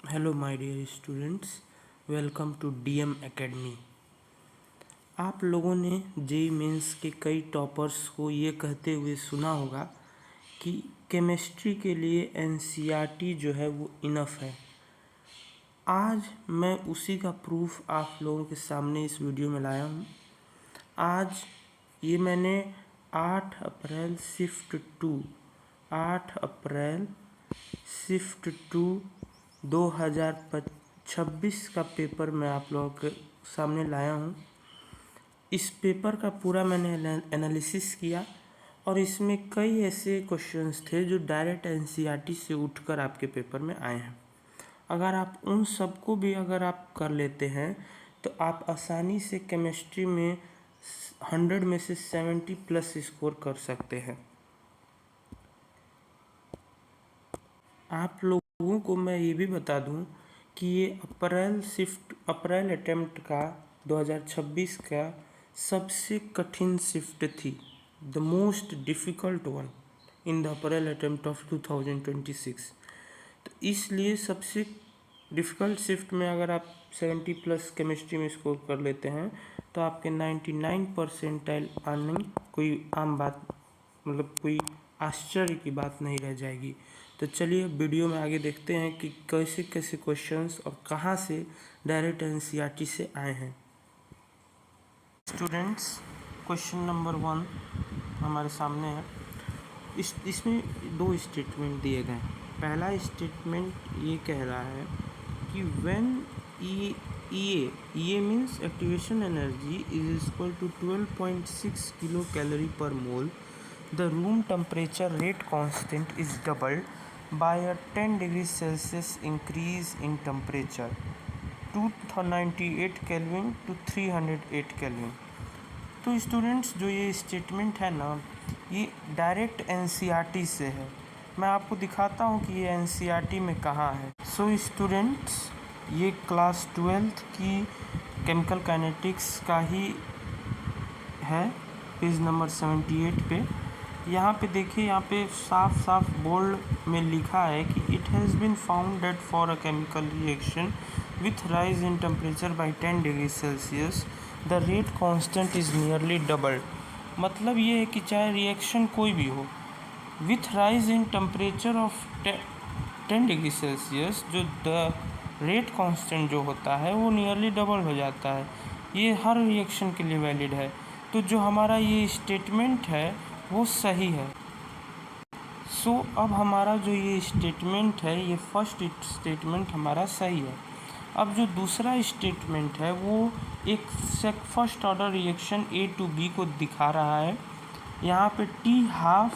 Hello my dear students, welcome to DM academy. आप लोगों ने जेईई मेंस के कई टॉपर्स को ये कहते हुए सुना होगा कि केमिस्ट्री के लिए एनसीईआरटी जो है वो इनफ है। आज मैं उसी का प्रूफ आप लोगों के सामने इस वीडियो में लाया हूँ। आज ये मैंने 8 अप्रैल शिफ्ट टू 2026 का पेपर मैं आप लोगों के सामने लाया हूँ। इस पेपर का पूरा मैंने एनालिसिस किया और इसमें कई ऐसे क्वेश्चंस थे जो डायरेक्ट एनसीईआरटी से उठकर आपके पेपर में आए हैं। अगर आप उन सबको भी अगर आप कर लेते हैं तो आप आसानी से केमिस्ट्री में 100 में से 70 प्लस स्कोर कर सकते हैं। आप लोगों को मैं ये भी बता दूं कि ये अप्रैल अटेम्प्ट का 2026 का सबसे कठिन शिफ्ट थी, the most difficult one in the April attempt of 2026। तो इसलिए सबसे डिफ़िकल्ट शिफ्ट में अगर आप 70 प्लस केमिस्ट्री में स्कोर कर लेते हैं तो आपके 99 परसेंटाइल आने कोई आम बात, मतलब कोई आश्चर्य की बात नहीं रह जाएगी। तो चलिए वीडियो में आगे देखते हैं कि कैसे कैसे क्वेश्चंस और कहाँ से डायरेक्ट एनसीईआरटी से आए हैं। स्टूडेंट्स, क्वेश्चन नंबर 1 हमारे सामने है। इसमें 2 स्टेटमेंट दिए गए हैं। पहला स्टेटमेंट ये कह रहा है कि when EA means activation energy is equal to 12.6 kilo calorie per mole, the room temperature rate constant is doubled by a 10 degrees Celsius increase in temperature, 298 Kelvin to 308 Kelvin। तो स्टूडेंट्स, जो ये statement है ना, ये direct NCERT से है। मैं आपको दिखाता हूँ कि ये एनसीईआरटी में कहाँ है। सो स्टूडेंट्स, ये क्लास 12th की केमिकल काइनेटिक्स का ही है, पेज नंबर 78 पे। यहाँ पे देखिए, यहाँ पे साफ साफ बोल्ड में लिखा है कि it has been found that for a chemical reaction with rise in temperature by 10 degree celsius the rate constant is nearly doubled. मतलब ये है कि चाहे रिएक्शन कोई भी हो, with rise in temperature of 10 degree celsius, जो द रेट कांस्टेंट जो होता है वो नियरली डबल हो जाता है। ये हर रिएक्शन के लिए वैलिड है। तो जो हमारा ये स्टेटमेंट है वो सही है। सो अब हमारा जो ये स्टेटमेंट है, ये फर्स्ट स्टेटमेंट हमारा सही है। अब जो दूसरा स्टेटमेंट है वो एक first order reaction A to B को दिखा रहा है। यहाँ पे T½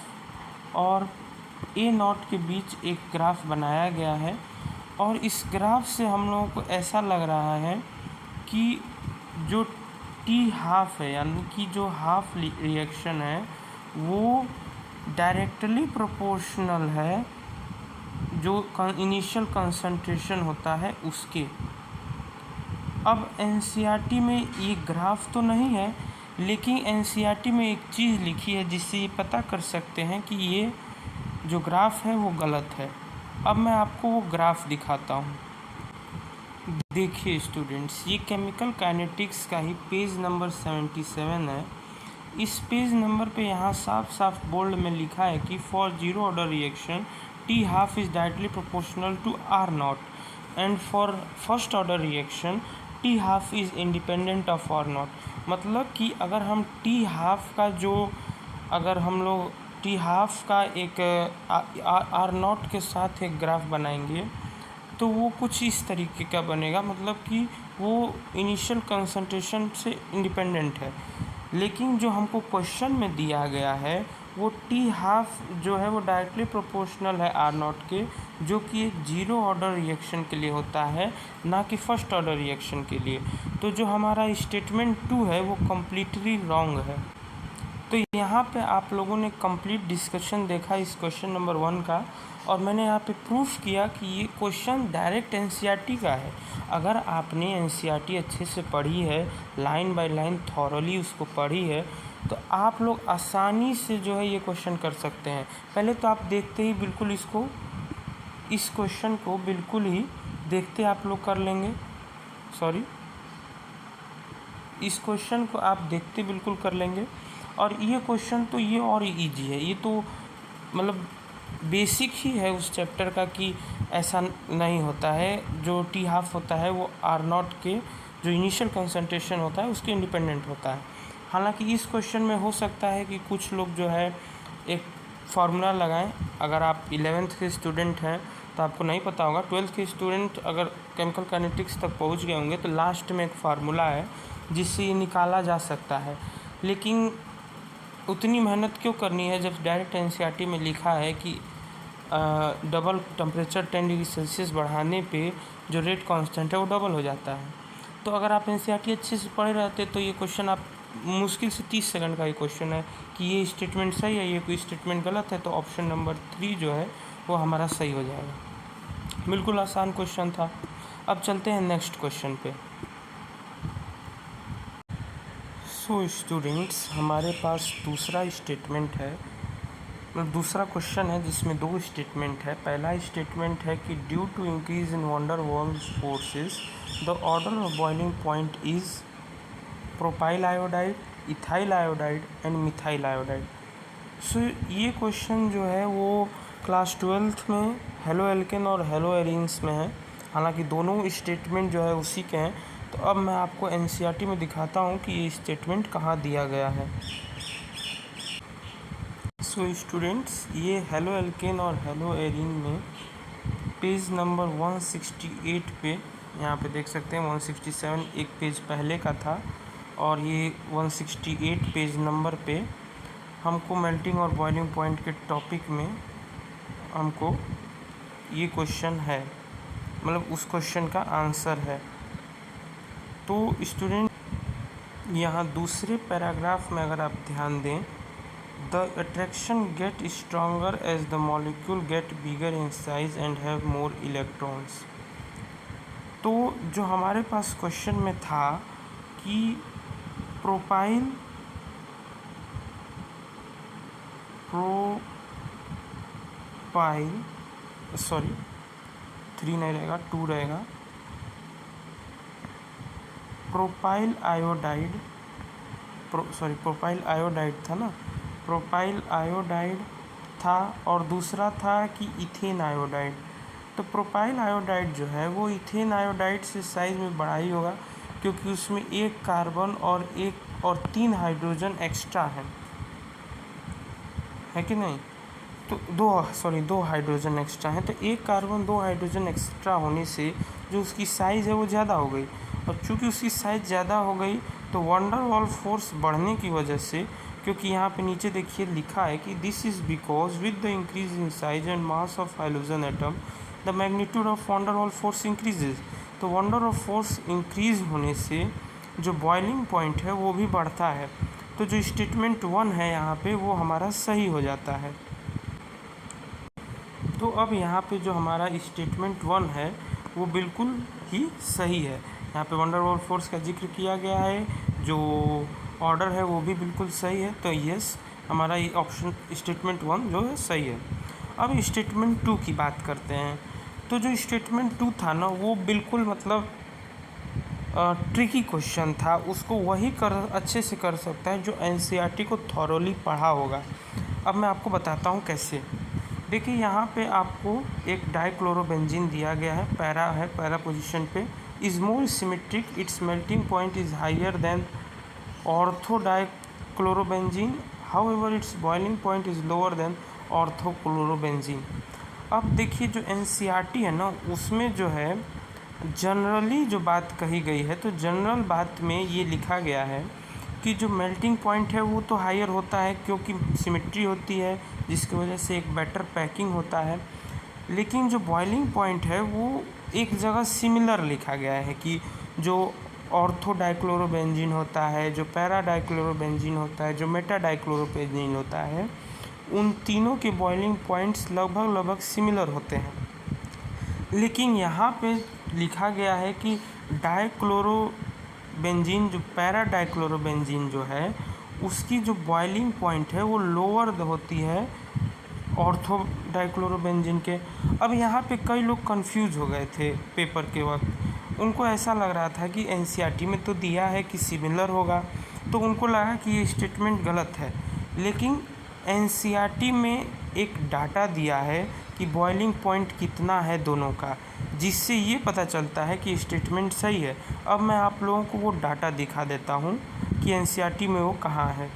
और A0 के बीच एक ग्राफ बनाया गया है और इस ग्राफ से हम लोगों को ऐसा लग रहा है कि जो T½ है, यानी कि जो हाफ रिएक्शन है, वो डायरेक्टली प्रोपोर्शनल है जो इनिशियल कंसंट्रेशन होता है उसके। अब एनसीईआरटी में ये ग्राफ तो नहीं है, लेकिन एनसीईआरटी में एक चीज़ लिखी है जिससे ये पता कर सकते हैं कि ये जो ग्राफ है वो गलत है। अब मैं आपको वो ग्राफ दिखाता हूँ। देखिए स्टूडेंट्स, ये केमिकल काइनेटिक्स का ही पेज नंबर 77 है। इस पेज नंबर पे यहाँ साफ साफ बोल्ड में लिखा है कि for zero order reaction T½ is directly proportional to R0 and for first order reaction T½ is independent of R0। मतलब कि अगर हम T½ का जो अगर हम लोग T½ का एक R0 के साथ एक ग्राफ बनाएंगे तो वो कुछ इस तरीके का बनेगा। मतलब कि वो इनिशियल कंसंट्रेशन से इंडिपेंडेंट है। लेकिन जो हमको क्वेश्चन में दिया गया है वो T½ जो है वो डायरेक्टली प्रोपोर्शनल है R0 के, जो कि एक जीरो ऑर्डर रिएक्शन के लिए होता है, ना कि फर्स्ट ऑर्डर रिएक्शन के लिए। तो जो हमारा स्टेटमेंट 2 है वो कम्प्लीटली रॉन्ग है। तो यहाँ पे आप लोगों ने कंप्लीट डिस्कशन देखा इस क्वेश्चन नंबर 1 का, और मैंने यहाँ पे प्रूफ किया कि ये क्वेश्चन डायरेक्ट एनसीईआरटी का है। अगर आपने एनसीईआरटी अच्छे से पढ़ी है, लाइन बाय लाइन थॉरली उसको पढ़ी है, तो आप लोग आसानी से जो है ये क्वेश्चन कर सकते हैं। पहले तो आप देखते ही बिल्कुल इस क्वेश्चन को बिल्कुल ही देखते आप लोग कर लेंगे, सॉरी इस क्वेश्चन को आप देखते बिल्कुल कर लेंगे। और ये क्वेश्चन तो ये और इजी है, ये तो मतलब बेसिक ही है उस चैप्टर का कि ऐसा नहीं होता है। जो टी हाफ होता है वो आर नॉट के जो इनिशियल कंसंट्रेशन होता है उसके इंडिपेंडेंट होता है। हालांकि इस क्वेश्चन में हो सकता है कि कुछ लोग जो है एक फार्मूला लगाएं। अगर आप 11th के स्टूडेंट हैं तो आपको नहीं पता होगा, 12th के स्टूडेंट अगर केमिकल काइनेटिक्स तक पहुंच गए होंगे तो लास्ट में एक फार्मूला है जिससे ये निकाला जा सकता है। लेकिन उतनी मेहनत क्यों करनी है जब डायरेक्ट एनसीईआरटी में लिखा है कि डबल टेम्परेचर 10 डिग्री सेल्सियस बढ़ाने पे जो रेट कांस्टेंट है वो डबल हो जाता है। तो अगर आप एनसीईआरटी अच्छे से पढ़े रहते तो ये क्वेश्चन आप मुश्किल से 30 सेकंड का ये क्वेश्चन है कि ये स्टेटमेंट सही है, ये कोई स्टेटमेंट गलत है, तो ऑप्शन नंबर 3 जो है वो हमारा सही हो जाएगा। बिल्कुल आसान क्वेश्चन था। अब चलते हैं नेक्स्ट क्वेश्चन पे। सो स्टूडेंट्स, हमारे पास दूसरा स्टेटमेंट है, दूसरा क्वेश्चन है जिसमें 2 स्टेटमेंट है। पहला स्टेटमेंट है कि due to increase in van der Waals forces the order of boiling point is propyl iodide, ethyl iodide and methyl iodide. So ये क्वेश्चन जो है वो क्लास 12th में हेलो एल्केन और हेलो एरिन्स में है। हालांकि दोनों स्टेटमेंट जो है उसी के हैं। तो अब मैं आपको एनसीईआरटी में दिखाता हूँ कि ये स्टेटमेंट कहाँ दिया गया है। सो स्टूडेंट्स, ये हेलो एल्केन और हेलो एरिन में पेज नंबर 168 पे, यहाँ पे देख सकते हैं 167 एक पेज पहले का था और ये 168 पेज नंबर पे हमको मेल्टिंग और बॉइलिंग पॉइंट के टॉपिक में हमको ये क्वेश्चन है, मतलब उस क्वेश्चन का आंसर है। तो स्टूडेंट यहाँ दूसरे पैराग्राफ में अगर आप ध्यान दें, the attraction get stronger as the molecule get bigger in size and have more electrons. तो जो हमारे पास क्वेश्चन में था कि प्रोपाइल सॉरी 3 नहीं रहेगा 2 रहेगा, प्रोपाइल आयोडाइड था ना, प्रोपाइल आयोडाइड था और दूसरा था कि इथेन आयोडाइड। तो प्रोपाइल आयोडाइड जो है वो इथेन आयोडाइड से साइज़ में बड़ा ही होगा क्योंकि उसमें 1 कार्बन और 3 हाइड्रोजन एक्स्ट्रा है कि नहीं। तो 2 हाइड्रोजन एक्स्ट्रा हैं, तो 1 कार्बन 2 हाइड्रोजन एक्स्ट्रा होने से जो उसकी साइज़ है वो ज़्यादा हो गई। और चूँकि उसकी साइज़ ज़्यादा हो गई तो वंडर वाल फोर्स बढ़ने की वजह से, क्योंकि यहाँ पे नीचे देखिए लिखा है कि this is because with the increase in size and mass of hydrogen atom the magnitude of wonder वाल फोर्स इंक्रीजेज। तो वंडर वाल फोर्स इंक्रीज होने से जो बॉइलिंग पॉइंट है वो भी बढ़ता है। तो जो स्टेटमेंट 1 है यहाँ पे वो हमारा सही हो जाता है। तो अब यहाँ पे जो हमारा स्टेटमेंट 1 है वो बिल्कुल ही सही है। यहाँ पे वंडर वाल फोर्स का जिक्र किया गया है, जो ऑर्डर है वो भी बिल्कुल सही है। तो यस, हमारा ये ऑप्शन स्टेटमेंट 1 जो है सही है। अब स्टेटमेंट 2 की बात करते हैं। तो जो स्टेटमेंट 2 था ना वो बिल्कुल मतलब ट्रिकी क्वेश्चन था, उसको वही अच्छे से कर सकता है जो एनसीईआरटी को थॉरोली पढ़ा होगा। अब मैं आपको बताता हूँ कैसे। देखिए यहाँ पे आपको एक डाइक्लोरोबेंजीन दिया गया है, पैरा पोजीशन पे, is more symmetric, its melting point is higher than ortho dichlorobenzene, however its boiling point is lower than ortho chlorobenzene. अब देखिए जो एनसीईआरटी है ना उसमें जो है जनरली जो बात कही गई है, तो जनरल बात में ये लिखा गया है कि जो मेल्टिंग पॉइंट है वो तो हायर होता है क्योंकि सिमेट्री होती है जिसकी वजह से एक बेटर पैकिंग होता है। लेकिन जो बॉइलिंग पॉइंट है वो एक जगह सिमिलर लिखा गया है कि जो ऑर्थो डाइक्लोरोबेंजीन होता है, जो पैरा डाइक्लोरोबेंजीन होता है, जो मेटा डाइक्लोरोबेंजीन होता है, उन तीनों के बॉइलिंग पॉइंट्स लगभग सिमिलर होते हैं। लेकिन यहाँ पे लिखा गया है कि डाइक्लोरोबेंजीन, जो पैरा डाइक्लोरोबेंजीन जो है उसकी जो बॉइलिंग पॉइंट है वो लोअर होती है ऑर्थो डाइक्लोरोबेंजीन के। अब यहाँ पे कई लोग कंफ्यूज हो गए थे पेपर के वक्त, उनको ऐसा लग रहा था कि एनसीईआरटी में तो दिया है कि सिमिलर होगा, तो उनको लगा कि ये स्टेटमेंट गलत है। लेकिन एनसीईआरटी में एक डाटा दिया है कि बॉइलिंग पॉइंट कितना है दोनों का, जिससे ये पता चलता है कि स्टेटमेंट सही है। अब मैं आप लोगों को वो डाटा दिखा देता हूँ कि एनसीईआरटी में वो कहाँ है।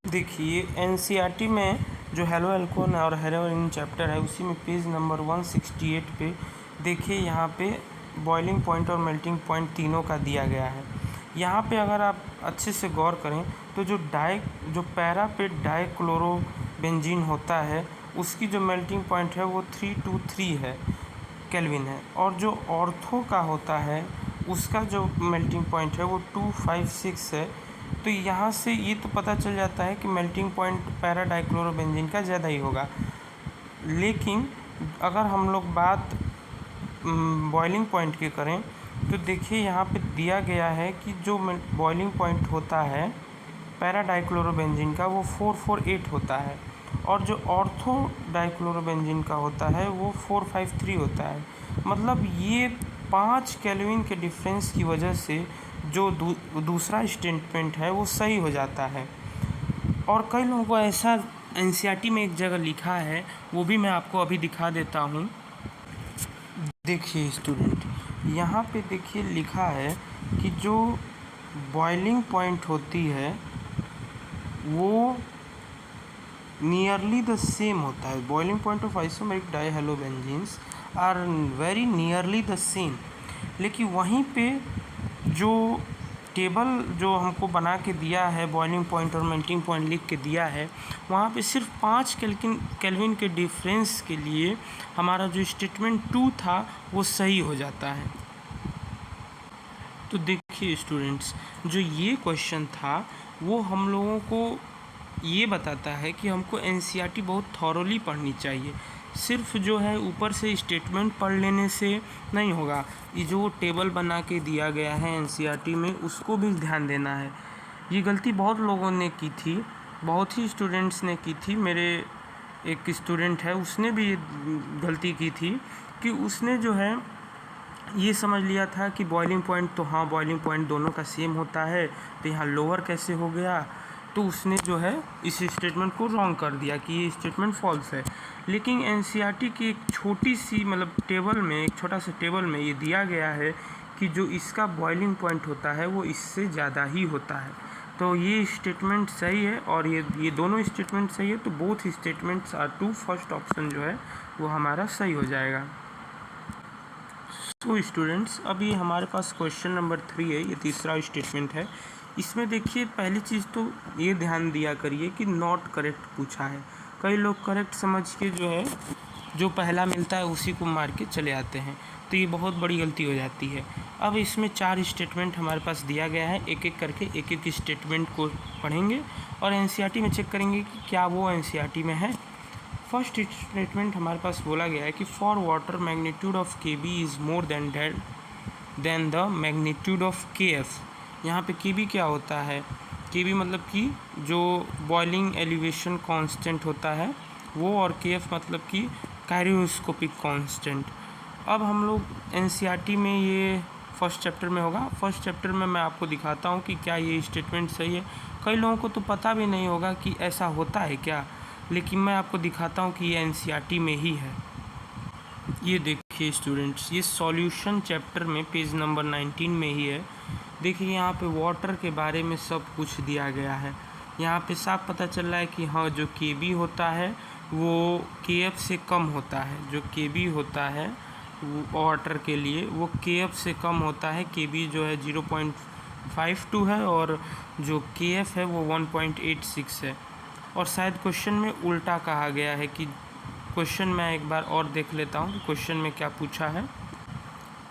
देखिए एनसीईआरटी में जो हेलो एल्कोन और हेरोइन चैप्टर है उसी में पेज नंबर 168 पे देखिए, यहाँ पे बॉइलिंग पॉइंट और मेल्टिंग पॉइंट तीनों का दिया गया है। यहाँ पे अगर आप अच्छे से गौर करें तो जो पैरापेट डाइक्लोरोबेंजीन होता है उसकी जो मेल्टिंग पॉइंट है वो 323 है केल्विन है, और जो ऑर्थो का होता है उसका जो मेल्टिंग पॉइंट है वो 256 है। तो यहाँ से ये तो पता चल जाता है कि मेल्टिंग पॉइंट पैरा डाइक्लोरोबेंजीन का ज़्यादा ही होगा। लेकिन अगर हम लोग बात बॉइलिंग पॉइंट की करें तो देखिए यहाँ पे दिया गया है कि जो बॉइलिंग पॉइंट होता है पैरा डाइक्लोरोबेंजीन का वो 448 होता है, और जो ऑर्थो डाइक्लोरोबेंजीन का होता है वो 453 होता है। मतलब ये 5 केल्विन के डिफरेंस की वजह से जो दूसरा स्टेटमेंट है वो सही हो जाता है। और कई लोगों को ऐसा एनसीईआरटी में एक जगह लिखा है, वो भी मैं आपको अभी दिखा देता हूँ। देखिए स्टूडेंट, यहाँ पे देखिए लिखा है कि जो बॉइलिंग पॉइंट होती है वो नियरली द सेम होता है। Boiling point of isomeric dihalobenzenes are very nearly the same. लेकिन वहीं पे जो टेबल जो हमको बना के दिया है, बॉइलिंग पॉइंट और मेल्टिंग पॉइंट लिख के दिया है, वहाँ पे सिर्फ 5 केल्विन के डिफरेंस के लिए हमारा जो स्टेटमेंट 2 था वो सही हो जाता है। तो देखिए स्टूडेंट्स, जो ये क्वेश्चन था वो हम लोगों को ये बताता है कि हमको एनसीईआरटी बहुत थॉरोली पढ़नी चाहिए। सिर्फ जो है ऊपर से स्टेटमेंट पढ़ लेने से नहीं होगा, ये जो टेबल बना के दिया गया है एनसीईआरटी में उसको भी ध्यान देना है। ये गलती बहुत लोगों ने की थी, बहुत ही स्टूडेंट्स ने की थी। मेरे एक स्टूडेंट है, उसने भी ये गलती की थी कि उसने जो है ये समझ लिया था कि बॉइलिंग पॉइंट तो हाँ बॉइलिंग पॉइंट दोनों का सेम होता है, तो यहाँ लोअर कैसे हो गया। तो उसने जो है इस स्टेटमेंट को रॉन्ग कर दिया कि ये स्टेटमेंट फॉल्स है। लेकिन एनसीईआरटी की एक छोटी सी मतलब टेबल में, एक छोटा सा टेबल में ये दिया गया है कि जो इसका बॉइलिंग पॉइंट होता है वो इससे ज़्यादा ही होता है। तो ये स्टेटमेंट सही है और ये दोनों स्टेटमेंट सही है, तो both statements are true. First option जो है वो हमारा सही हो जाएगा। तो स्टूडेंट्स, अब ये हमारे पास क्वेश्चन नंबर 3 है, ये तीसरा स्टेटमेंट है। इसमें देखिए पहली चीज़ तो ये ध्यान दिया करिए कि नॉट करेक्ट पूछा है। कई लोग करेक्ट समझ के जो है जो पहला मिलता है उसी को मार के चले आते हैं, तो ये बहुत बड़ी गलती हो जाती है। अब इसमें 4 स्टेटमेंट हमारे पास दिया गया है, एक एक करके एक एक स्टेटमेंट को पढ़ेंगे और एनसीईआरटी में चेक करेंगे कि क्या वो एनसीईआरटी में है। फर्स्ट स्टेटमेंट हमारे पास बोला गया है कि for water magnitude of KB is more than the magnitude of KF। यहाँ पे KB क्या होता है, KB मतलब कि जो बॉइलिंग एलिवेशन कांस्टेंट होता है वो, और KF मतलब कि काइरोस्कोपिक कांस्टेंट। अब हम लोग एनसीईआरटी में ये फर्स्ट चैप्टर में होगा। फर्स्ट चैप्टर में मैं आपको दिखाता हूँ कि क्या ये स्टेटमेंट सही है। कई लोगों को तो पता भी नहीं होगा कि ऐसा होता है क्या, लेकिन मैं आपको दिखाता हूँ कि ये एनसीईआरटी में ही है। ये देखिए स्टूडेंट्स, ये सॉल्यूशन चैप्टर में पेज नंबर 19 में ही है। देखिए यहाँ पे वाटर के बारे में सब कुछ दिया गया है। यहाँ पे साफ पता चल रहा है कि हाँ जो KB होता है वो KF से कम होता है। जो KB होता है वो वाटर के लिए वो KF से कम होता है। KB जो है 0.52 है और जो KF है वो 1.86 है। और शायद क्वेश्चन में उल्टा कहा गया है कि क्वेश्चन मैं एक बार और देख लेता हूँ क्वेश्चन में क्या पूछा है।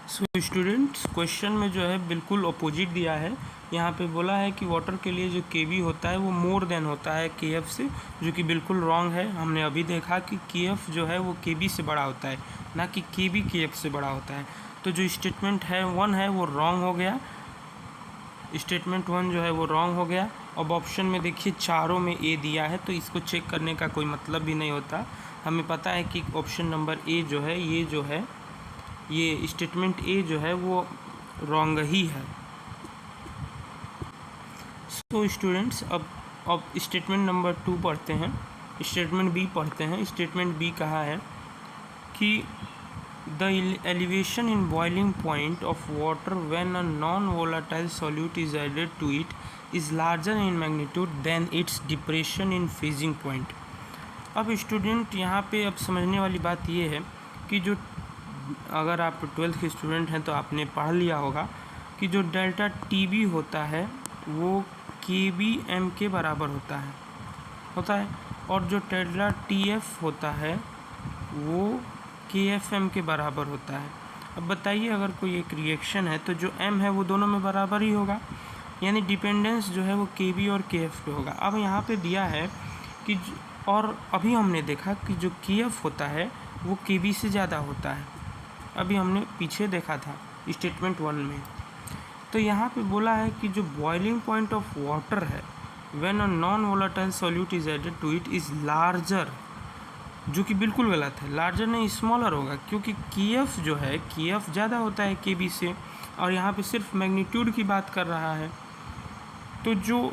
सो स्टूडेंट्स, क्वेश्चन में जो है बिल्कुल अपोजिट दिया है। यहाँ पे बोला है कि वाटर के लिए जो KB होता है वो मोर देन होता है KF से, जो कि बिल्कुल रॉन्ग है। हमने अभी देखा कि KF जो है वो KB से बड़ा होता है, ना कि KB KF से बड़ा होता है। तो जो स्टेटमेंट है 1 है वो रॉन्ग हो गया। स्टेटमेंट 1 जो है वो रॉन्ग हो गया। अब ऑप्शन में देखिए चारों में ए दिया है, तो इसको चेक करने का कोई मतलब भी नहीं होता। हमें पता है कि ऑप्शन नंबर ए जो है ये स्टेटमेंट ए जो है वो रॉन्ग ही है। सो स्टूडेंट्स, अब स्टेटमेंट नंबर 2 पढ़ते हैं, स्टेटमेंट बी पढ़ते हैं। स्टेटमेंट बी कहा है कि the elevation in boiling point of water when a non volatile solute is added to it is larger in magnitude than its depression in freezing point. अब student यहाँ पे अब समझने वाली बात ये है कि जो अगर आप 12th के स्टूडेंट हैं तो आपने पढ़ लिया होगा कि जो डेल्टा टी बी होता है वो के बी एम के बराबर होता है, और जो डेल्टा टी एफ होता है वो के एफ एम के बराबर होता है। अब बताइए, अगर कोई एक रिएक्शन है तो जो एम है वो दोनों में बराबर ही होगा, यानी डिपेंडेंस जो है वो के बी और के एफ पे होगा। अब यहाँ पे दिया है कि और अभी हमने देखा कि जो के एफ होता है वो के बी से ज़्यादा होता है, अभी हमने पीछे देखा था स्टेटमेंट 1 में। तो यहाँ पे बोला है कि जो बॉइलिंग पॉइंट ऑफ वाटर है when a non volatile solute is added to it is larger, जो कि बिल्कुल गलत है। लार्जर नहीं, स्मॉलर होगा, क्योंकि के एफ जो है के एफ ज़्यादा होता है के बी से, और यहाँ पे सिर्फ मैग्नीट्यूड की बात कर रहा है। तो जो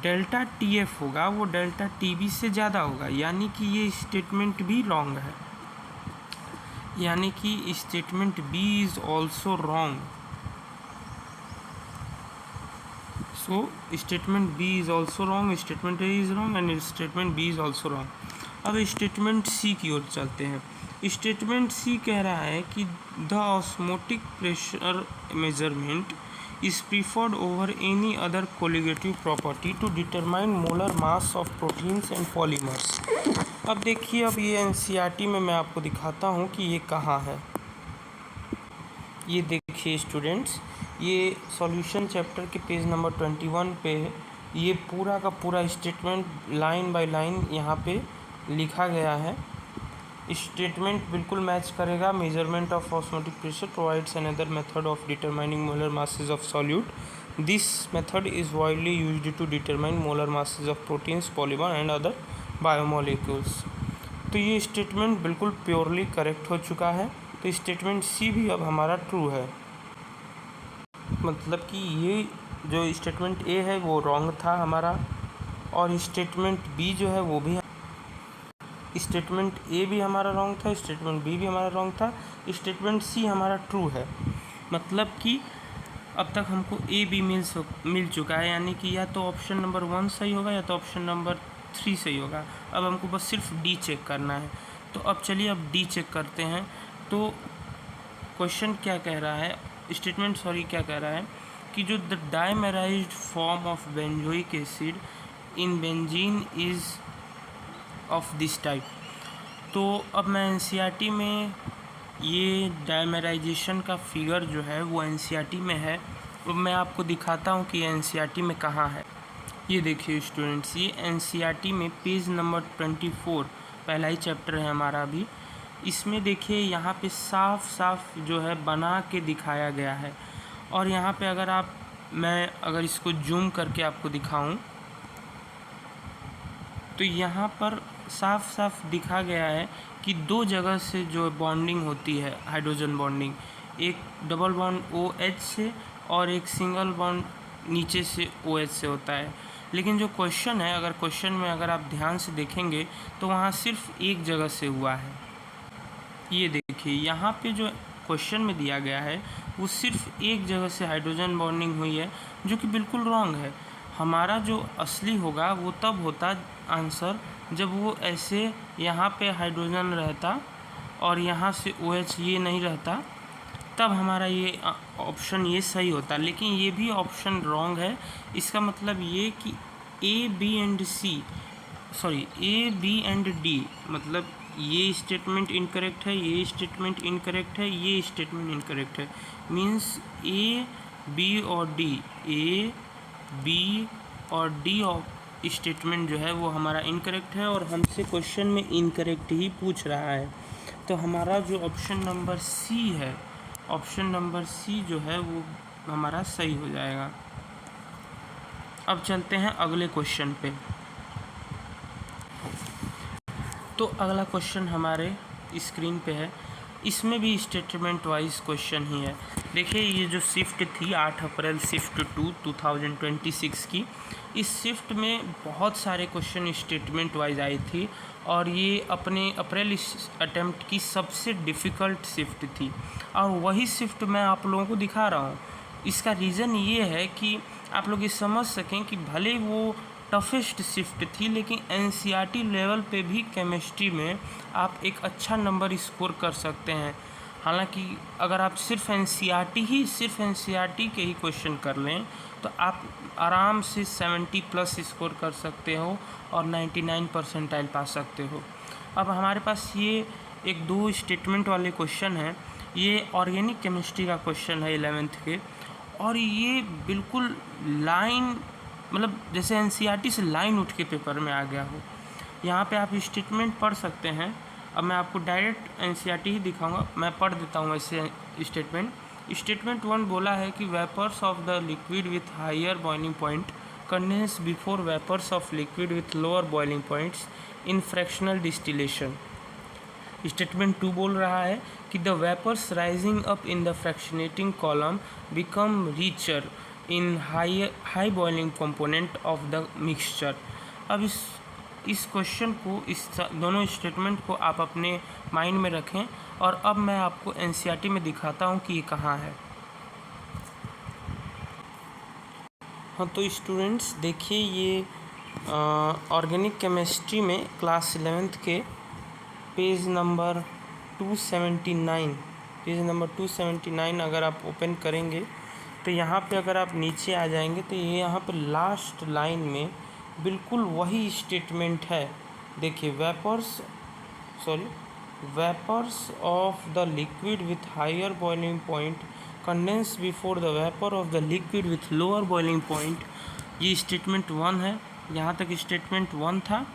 डेल्टा टी एफ होगा वो डेल्टा टी बी से ज़्यादा होगा, यानी कि ये स्टेटमेंट भी रॉन्ग है, यानी कि statement B is also wrong. So statement B is also wrong, statement A is wrong and statement B is also wrong. अब स्टेटमेंट सी की ओर चलते हैं। स्टेटमेंट सी कह रहा है कि the osmotic pressure measurement is preferred over any other colligative property to determine molar mass of proteins and polymers। अब देखिए, अब ये एनसीईआरटी में मैं आपको दिखाता हूँ कि ये कहाँ है। ये देखिए स्टूडेंट्स, ये सॉल्यूशन चैप्टर के पेज नंबर 21 पे ये पूरा का पूरा स्टेटमेंट लाइन बाय लाइन यहाँ पे लिखा गया है। स्टेटमेंट बिल्कुल मैच करेगा। Measurement of osmotic pressure provides another method of determining molar masses of solute. This method is widely used to determine molar masses of proteins, polymer and other biomolecules. तो ये statement बिल्कुल purely correct हो चुका है। तो statement C भी अब हमारा ट्रू है, मतलब कि ये जो स्टेटमेंट ए है वो रॉन्ग था हमारा, और स्टेटमेंट बी जो है वो भी, स्टेटमेंट ए भी हमारा रॉन्ग था, स्टेटमेंट बी भी हमारा रॉन्ग था, स्टेटमेंट सी हमारा ट्रू है। मतलब कि अब तक हमको ए बी मिल चुका है, यानी कि या तो ऑप्शन नंबर 1 सही होगा या तो ऑप्शन नंबर 3 सही होगा। अब हमको बस सिर्फ डी चेक करना है। तो अब चलिए अब डी चेक करते हैं। तो क्वेश्चन क्या कह रहा है, स्टेटमेंट क्या कह रहा है कि जो the dimerized form of benzoic acid in benzene is of this type. तो अब मैं एनसीईआरटी में ये डायमेराइजेशन का फिगर जो है वो एनसीईआरटी में है। अब मैं आपको दिखाता हूँ कि एनसीईआरटी में कहाँ है। ये देखिए स्टूडेंट्स, ये एनसीईआरटी में पेज नंबर 24 पहला ही चैप्टर है हमारा अभी। इसमें देखिए यहाँ पे साफ साफ जो है बना के दिखाया गया है, और यहाँ पे अगर इसको जूम करके आपको दिखाऊं तो यहाँ पर साफ साफ दिखा गया है कि दो जगह से जो बॉन्डिंग होती है, हाइड्रोजन बॉन्डिंग, एक डबल बॉन्ड OH से और एक सिंगल बॉन्ड नीचे से OH से होता है। लेकिन जो क्वेश्चन है, अगर क्वेश्चन में अगर आप ध्यान से देखेंगे तो वहाँ सिर्फ एक जगह से हुआ है। ये देखिए यहाँ पे जो क्वेश्चन में दिया गया है वो सिर्फ एक जगह से हाइड्रोजन बॉन्डिंग हुई है, जो कि बिल्कुल रॉन्ग है। हमारा जो असली होगा वो तब होता आंसर जब वो ऐसे यहाँ पे हाइड्रोजन रहता और यहाँ से OH ये नहीं रहता, तब हमारा ये ऑप्शन ये सही होता। लेकिन ये भी ऑप्शन रॉन्ग है। इसका मतलब ये कि A, B एंड D, मतलब ये स्टेटमेंट इनकरेक्ट है, ये स्टेटमेंट इनकरेक्ट है, ये स्टेटमेंट इनकरेक्ट है। मीन्स A, B और D स्टेटमेंट जो है वो हमारा इनकरेक्ट है, और हमसे क्वेश्चन में इनकरेक्ट ही पूछ रहा है। तो हमारा जो ऑप्शन नंबर C है, ऑप्शन नंबर C जो है वो हमारा सही हो जाएगा। अब चलते हैं अगले क्वेश्चन पे। तो अगला क्वेश्चन हमारे स्क्रीन पे है, इसमें भी स्टेटमेंट वाइज क्वेश्चन ही है। देखिए ये जो शिफ्ट थी 8 अप्रैल शिफ्ट 2026 की, इस शिफ्ट में बहुत सारे क्वेश्चन स्टेटमेंट वाइज आई थी और ये अपने अप्रैल अटेम्प्ट की सबसे डिफ़िकल्ट शिफ्ट थी और वही शिफ्ट मैं आप लोगों को दिखा रहा हूँ। इसका रीज़न ये है कि आप लोग ये समझ सकें कि भले वो टफेस्ट शिफ्ट थी लेकिन एनसीईआरटी लेवल पे भी केमिस्ट्री में आप एक अच्छा नंबर स्कोर कर सकते हैं। हालांकि अगर आप सिर्फ एनसीईआरटी के ही क्वेश्चन कर लें तो आप आराम से 70 प्लस स्कोर कर सकते हो और 99 परसेंटाइल पा सकते हो। अब हमारे पास ये एक 2 स्टेटमेंट वाले क्वेश्चन हैं। ये ऑर्गेनिक केमिस्ट्री का क्वेश्चन है 11th के, और ये बिल्कुल लाइन मतलब जैसे एनसीईआरटी से लाइन उठ के पेपर में आ गया हो। यहाँ पे आप स्टेटमेंट पढ़ सकते हैं। अब मैं आपको डायरेक्ट एनसीईआरटी ही दिखाऊंगा, मैं पढ़ देता हूँ ऐसे स्टेटमेंट 1 बोला है कि vapours of the liquid with higher boiling point condense before vapours of liquid with lower boiling points in fractional distillation. Statement 2 बोल रहा है कि the vapours rising up in the fractionating column become richer in high boiling component of the mixture. अब इस question को, इस दोनों statement को आप अपने माइंड में रखें और अब मैं आपको एनसीईआरटी में दिखाता हूँ कि ये कहाँ है। हाँ तो स्टूडेंट्स देखिए, ये ऑर्गेनिक केमिस्ट्री में क्लास 11th के पेज नंबर 279 अगर आप ओपन करेंगे तो यहाँ पे अगर आप नीचे आ जाएंगे तो ये यहाँ पे लास्ट लाइन में बिल्कुल वही स्टेटमेंट है। देखिए vapours of the liquid with higher boiling point condense before the vapour of the liquid with lower boiling point. ये स्टेटमेंट 1 है, यहाँ तक स्टेटमेंट 1 था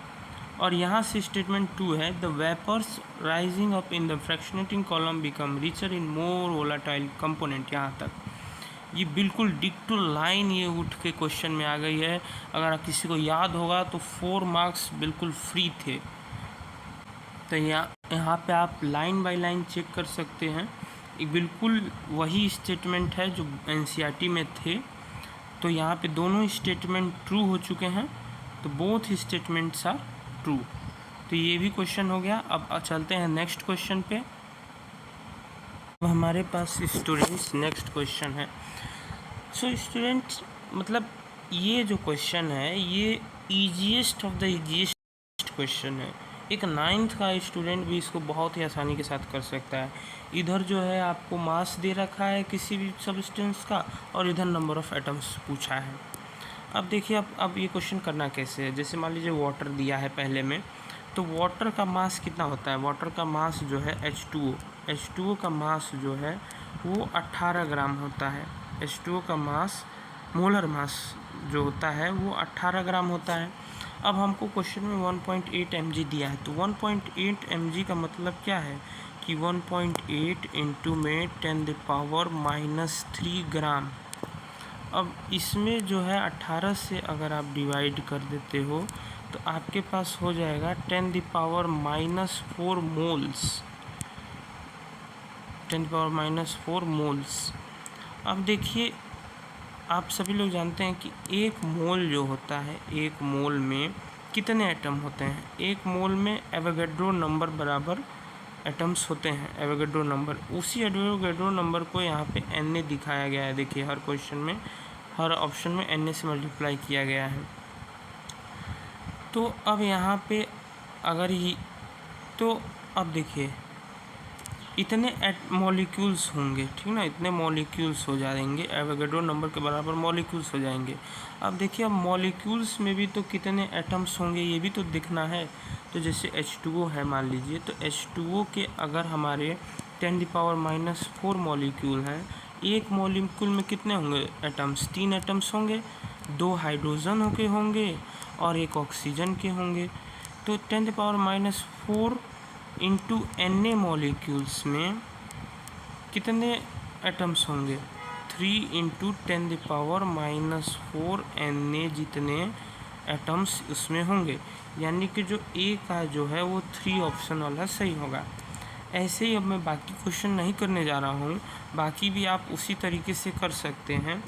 और यहाँ से स्टेटमेंट 2 है। The vapours rising up in the fractionating column become richer in more volatile component. यहाँ तक ये बिल्कुल डिक्टो लाइन ये उठ के क्वेश्चन में आ गई है। अगर किसी को याद होगा तो 4 मार्क्स बिल्कुल फ्री थे। तो यहाँ पे आप लाइन बाय लाइन चेक कर सकते हैं, ये बिल्कुल वही स्टेटमेंट है जो एनसीईआरटी में थे। तो यहाँ पे दोनों स्टेटमेंट ट्रू हो चुके हैं, तो बोथ स्टेटमेंट्स आर ट्रू। तो ये भी क्वेश्चन हो गया। अब चलते हैं नेक्स्ट क्वेश्चन पे। अब हमारे पास स्टूडेंट्स नेक्स्ट क्वेश्चन है। सो स्टूडेंट्स मतलब ये जो क्वेश्चन है ये easiest of the easiest question है। एक 9th का स्टूडेंट भी इसको बहुत ही आसानी के साथ कर सकता है। इधर जो है आपको मास दे रखा है किसी भी सब्सटेंस का और इधर नंबर ऑफ़ एटम्स पूछा है। अब देखिए अब ये क्वेश्चन करना कैसे है। जैसे मान लीजिए वाटर दिया है पहले में, तो वाटर का मास कितना होता है। वाटर का मास जो है H2O का मास जो है वो 18 ग्राम होता है। H2O का मास मोलर मास जो होता है वो 18 ग्राम होता है। अब हमको क्वेश्चन में 1.8 mg दिया है, तो 1.8 mg का मतलब क्या है कि 1.8 इंटू में 10⁻³ ग्राम। अब इसमें जो है 18 से अगर आप डिवाइड कर देते हो तो आपके पास हो जाएगा 10⁻⁴ मोल्स, 10⁻⁴ मोल्स। अब देखिए आप सभी लोग जानते हैं कि एक मोल जो होता है, एक मोल में कितने एटम होते हैं। एक मोल में एवोगैड्रो नंबर बराबर एटम्स होते हैं, एवोगैड्रो नंबर। उसी एवोगैड्रो नंबर को यहाँ पे Na दिखाया गया है। देखिए हर क्वेश्चन में, हर ऑप्शन में Na से मल्टीप्लाई किया गया है। तो अब यहाँ पे अगर ही तो अब देखिए इतने मॉलिक्यूल्स होंगे, ठीक ना, इतने मॉलिक्यूल्स हो जाएंगे, एवोगैड्रो नंबर के बराबर मॉलिक्यूल्स हो जाएंगे। अब देखिए अब मॉलिक्यूल्स में भी तो कितने एटम्स होंगे ये भी तो देखना है। तो जैसे H2O है मान लीजिए, तो H2O के अगर हमारे 10⁻⁴ मॉलिक्यूल हैं, एक मॉलिक्यूल में कितने होंगे एटम्स, 3 एटम्स होंगे, 2 हाइड्रोजन के होंगे और 1 ऑक्सीजन के होंगे। तो 10⁻⁴ इंटू Na मॉलिक्यूल्स में कितने एटम्स होंगे, 3×10⁻⁻4 Na जितने एटम्स उसमें होंगे, यानी कि जो ए का जो है वो 3 ऑप्शन वाला सही होगा। ऐसे ही अब मैं बाकी क्वेश्चन नहीं करने जा रहा हूँ, बाकी भी आप उसी तरीके से कर सकते हैं।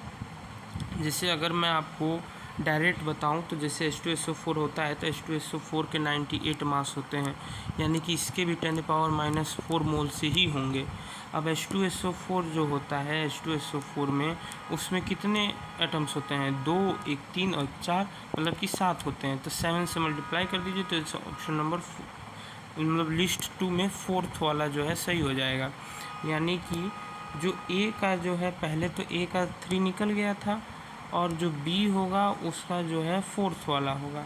जैसे अगर मैं आपको डायरेक्ट बताऊं तो जैसे H2SO4 होता है तो H2SO4 के 98 मास होते हैं, यानी कि इसके भी 10⁻⁻4 मोल से ही होंगे। अब H2SO4 जो होता है H2SO4 में उसमें कितने एटम्स होते हैं? 2, 1 3 और 4, मतलब कि 7 होते हैं। तो 7 से मल्टीप्लाई कर दीजिए तो ऑप्शन नंबर मतलब लिस्ट 2 में 4th वाला जो है सही हो जाएगा। यानी कि जो ए का जो है पहले तो ए का 3 निकल गया था और जो बी होगा उसका जो है 4th वाला होगा,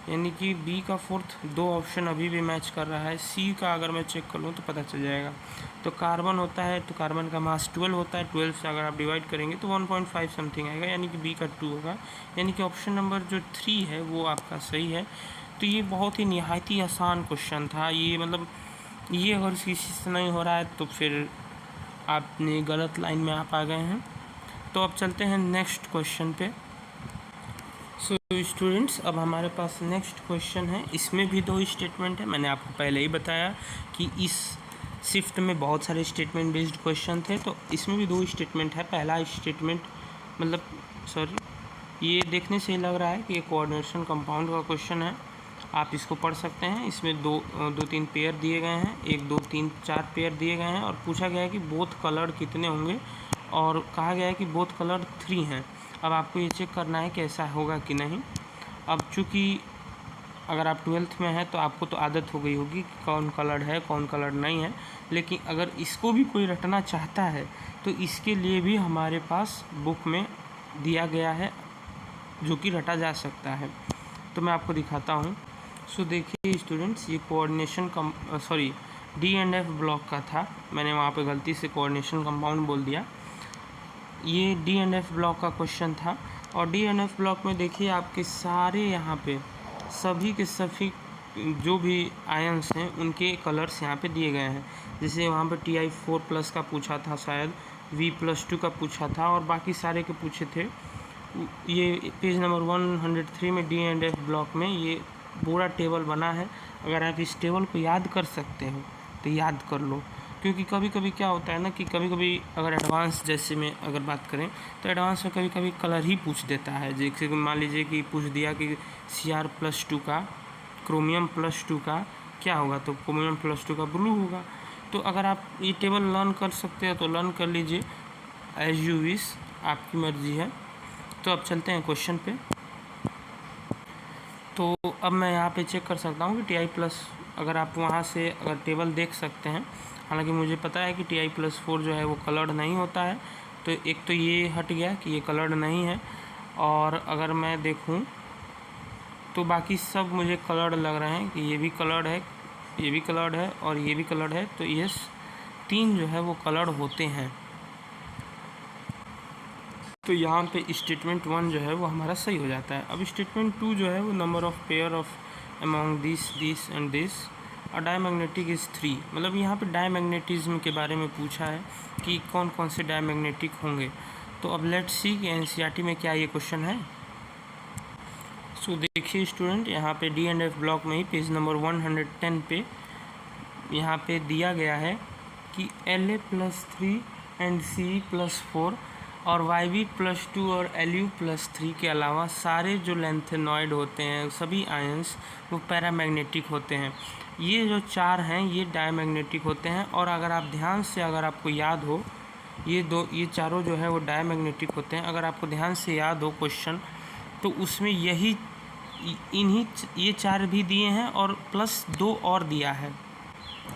यानी कि बी का 4th 2 ऑप्शन अभी भी मैच कर रहा है। सी का अगर मैं चेक कर लूँ तो पता चल जाएगा। तो कार्बन होता है तो कार्बन का मास 12 होता है, 12 से अगर आप डिवाइड करेंगे तो 1.5 समथिंग आएगा, यानी कि बी का 2 होगा। यानी कि ऑप्शन नंबर जो 3 है वो आपका सही है। तो ये बहुत ही निहायत ही आसान क्वेश्चन था ये, मतलब ये अगर किसी से नहीं हो रहा है तो फिर आपने गलत लाइन में आप आ गए हैं। तो अब चलते हैं नेक्स्ट क्वेश्चन पे। सो स्टूडेंट्स, अब हमारे पास नेक्स्ट क्वेश्चन है। इसमें भी 2 स्टेटमेंट है। मैंने आपको पहले ही बताया कि इस शिफ्ट में बहुत सारे स्टेटमेंट बेस्ड क्वेश्चन थे, तो इसमें भी 2 स्टेटमेंट है। पहला स्टेटमेंट मतलब ये देखने से लग रहा है कि ये कोऑर्डिनेशन कंपाउंड का क्वेश्चन है, आप इसको पढ़ सकते हैं। इसमें दो 3 पेयर दिए गए हैं, 1 2 3 4 पेयर दिए गए हैं और पूछा गया है कि बोथ कलर कितने होंगे और कहा गया है कि बोथ कलर 3 हैं। अब आपको ये चेक करना है कि ऐसा होगा कि नहीं। अब चूँकि अगर आप 12th में हैं तो आपको तो आदत हो गई होगी कि कौन कलर्ड है कौन कलर्ड नहीं है, लेकिन अगर इसको भी कोई रटना चाहता है तो इसके लिए भी हमारे पास बुक में दिया गया है जो कि रटा जा सकता है। तो मैं आपको दिखाता हूँ। सो देखिए स्टूडेंट्स, ये कोऑर्डिनेशन D&F ब्लॉक का था, मैंने वहाँ पे गलती से कोऑर्डिनेशन कंपाउंड बोल दिया। ये D&F ब्लॉक का क्वेश्चन था और D&F ब्लॉक में देखिए आपके सारे यहाँ पे सभी के सभी जो भी आयन्स हैं उनके कलर्स यहाँ पे दिए गए हैं। जैसे वहाँ पे Ti4+ का पूछा था, शायद V+2 का पूछा था और बाकी सारे के पूछे थे। ये पेज नंबर 103 में D&F ब्लॉक में ये पूरा टेबल बना है। अगर आप इस टेबल को याद कर सकते हो तो याद कर लो, क्योंकि कभी कभी क्या होता है ना कि कभी कभी अगर एडवांस जैसे में अगर बात करें तो एडवांस में कभी कभी कलर ही पूछ देता है। जैसे मान लीजिए कि पूछ दिया कि Cr+2 का क्रोमियम+2 का क्या होगा, तो क्रोमियम+2 का ब्लू होगा। तो अगर आप ये टेबल लर्न कर सकते हो तो लर्न कर लीजिए, एज यू विश, आपकी मर्जी है। तो अब चलते हैं क्वेश्चन पे। तो अब मैं यहाँ पे चेक कर सकता हूँ कि Ti+, अगर आप वहाँ से अगर टेबल देख सकते हैं, हालांकि मुझे पता है कि Ti+4 जो है वो कलर्ड नहीं होता है, तो एक तो ये हट गया कि ये कलर्ड नहीं है। और अगर मैं देखूँ तो बाकी सब मुझे कलर्ड लग रहे हैं कि ये भी कलर्ड है, ये भी कलर्ड है और ये भी कलर्ड है। तो ये 3 जो है वो कलर्ड होते हैं। तो यहाँ पे स्टेटमेंट 1 जो है वो हमारा सही हो जाता है। अब स्टेटमेंट 2 जो है वो number of pair of among this and this और डायमैग्नेटिक इज़ 3, मतलब यहाँ पे डायमैग्नेटिज्म के बारे में पूछा है कि कौन कौन से डायमैग्नेटिक होंगे। तो अब लेट्स सी कि NCERT में क्या ये क्वेश्चन है। सो देखिए स्टूडेंट, यहाँ पे D&F ब्लॉक में ही पेज नंबर 110 पे यहाँ पे दिया गया है कि La+3 एंड Ce+4 और Yb+2 और Lu+3 के अलावा सारे जो लेंथेनॉइड होते हैं सभी आयंस वो पैरामैग्नेटिक होते हैं। ये जो 4 हैं ये डायमैग्नेटिक होते हैं। और अगर आप ध्यान से अगर आपको याद हो ये चारों जो है वो डायमैग्नेटिक होते हैं। अगर आपको ध्यान से याद हो क्वेश्चन तो उसमें ये 4 भी दिए हैं और प्लस 2 और दिया है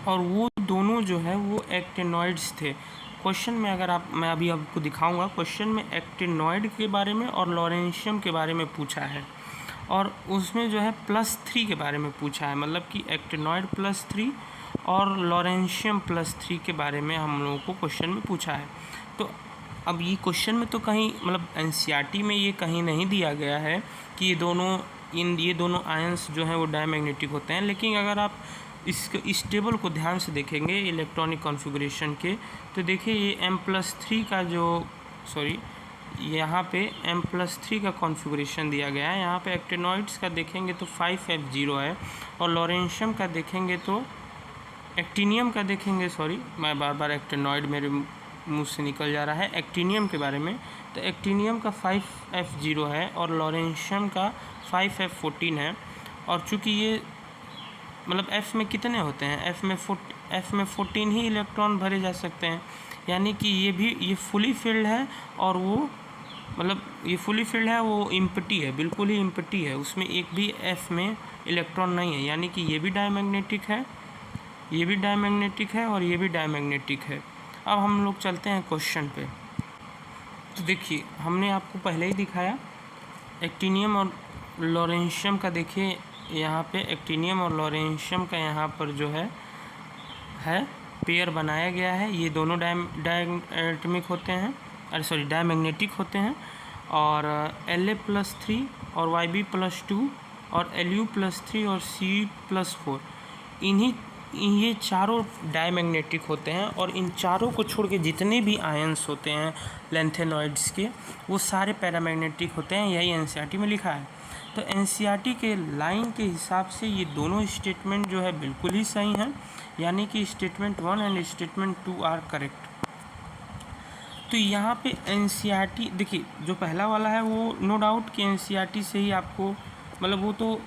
और वो दोनों जो है वो एक्टिनॉइड्स थे। क्वेश्चन में अगर मैं अभी आपको दिखाऊंगा, क्वेश्चन में एक्टिनॉइड के बारे में और लॉरेंशियम के बारे में पूछा है और उसमें जो है +3 के बारे में पूछा है, मतलब कि एक्टिनॉइड +3 और लॉरेंशियम +3 के बारे में हम लोगों को क्वेश्चन में पूछा है। तो अब ये क्वेश्चन में तो कहीं मतलब NCERT में ये कहीं नहीं दिया गया है कि ये दोनों आयंस जो हैं वो डायमैग्नेटिक होते हैं। लेकिन अगर आप इस टेबल को ध्यान से देखेंगे इलेक्ट्रॉनिक कॉन्फ़िगरेशन के, तो देखिए ये M+3 का जो सॉरी यहाँ पे M+3 का कॉन्फ़िगरेशन दिया गया है। यहाँ पे एक्टिनॉइड्स का देखेंगे तो 5F0 है, और लॉरेंशियम का देखेंगे तो एक्टिनियम का देखेंगे, सॉरी मैं बार बार एक्टिनॉइड मेरे मुंह से निकल जा रहा है, एक्टिनियम के बारे में। तो एक्टिनियम का 5F0 है और लॉरेंशियम का 5F14 है। और चूँकि ये मतलब F में कितने होते हैं, F में 14 ही इलेक्ट्रॉन भरे जा सकते हैं, यानी कि ये फुली फिल्ड है, और वो मतलब ये फुली फिल्ड है, वो इम्पटी है, बिल्कुल ही इम्पटी है, उसमें एक भी F में इलेक्ट्रॉन नहीं है, यानी कि ये भी डायमैग्नेटिक है, ये भी डायमैग्नेटिक है और ये भी डायमैग्नेटिक है। अब हम लोग चलते हैं क्वेश्चन पे। तो देखिए हमने आपको पहले ही दिखाया एक्टिनियम और लॉरेंशियम का, देखिए यहाँ पे एक्टिनियम और लॉरेंशियम का यहाँ पर जो है पेयर बनाया गया है। ये दोनों डायटमिक होते हैं, अरे सॉरी डायमैग्नेटिक होते हैं, और La+3 और Yb+2 और Lu+3 और C+4 ये चारों डायमैग्नेटिक होते हैं। और इन चारों को छोड़ के जितने भी आयंस होते हैं लेंथेनॉइड्स के, वो सारे पैरामैग्नेटिक होते हैं, यही एनसीईआरटी में लिखा है। तो एनसीईआरटी के लाइन के हिसाब से ये दोनों स्टेटमेंट जो है बिल्कुल ही सही हैं, यानी कि statement 1 and statement 2 are correct. तो यहाँ पे एनसीईआरटी देखिए, जो पहला वाला है वो नो डाउट कि एनसीईआरटी से ही आपको मतलब वो तो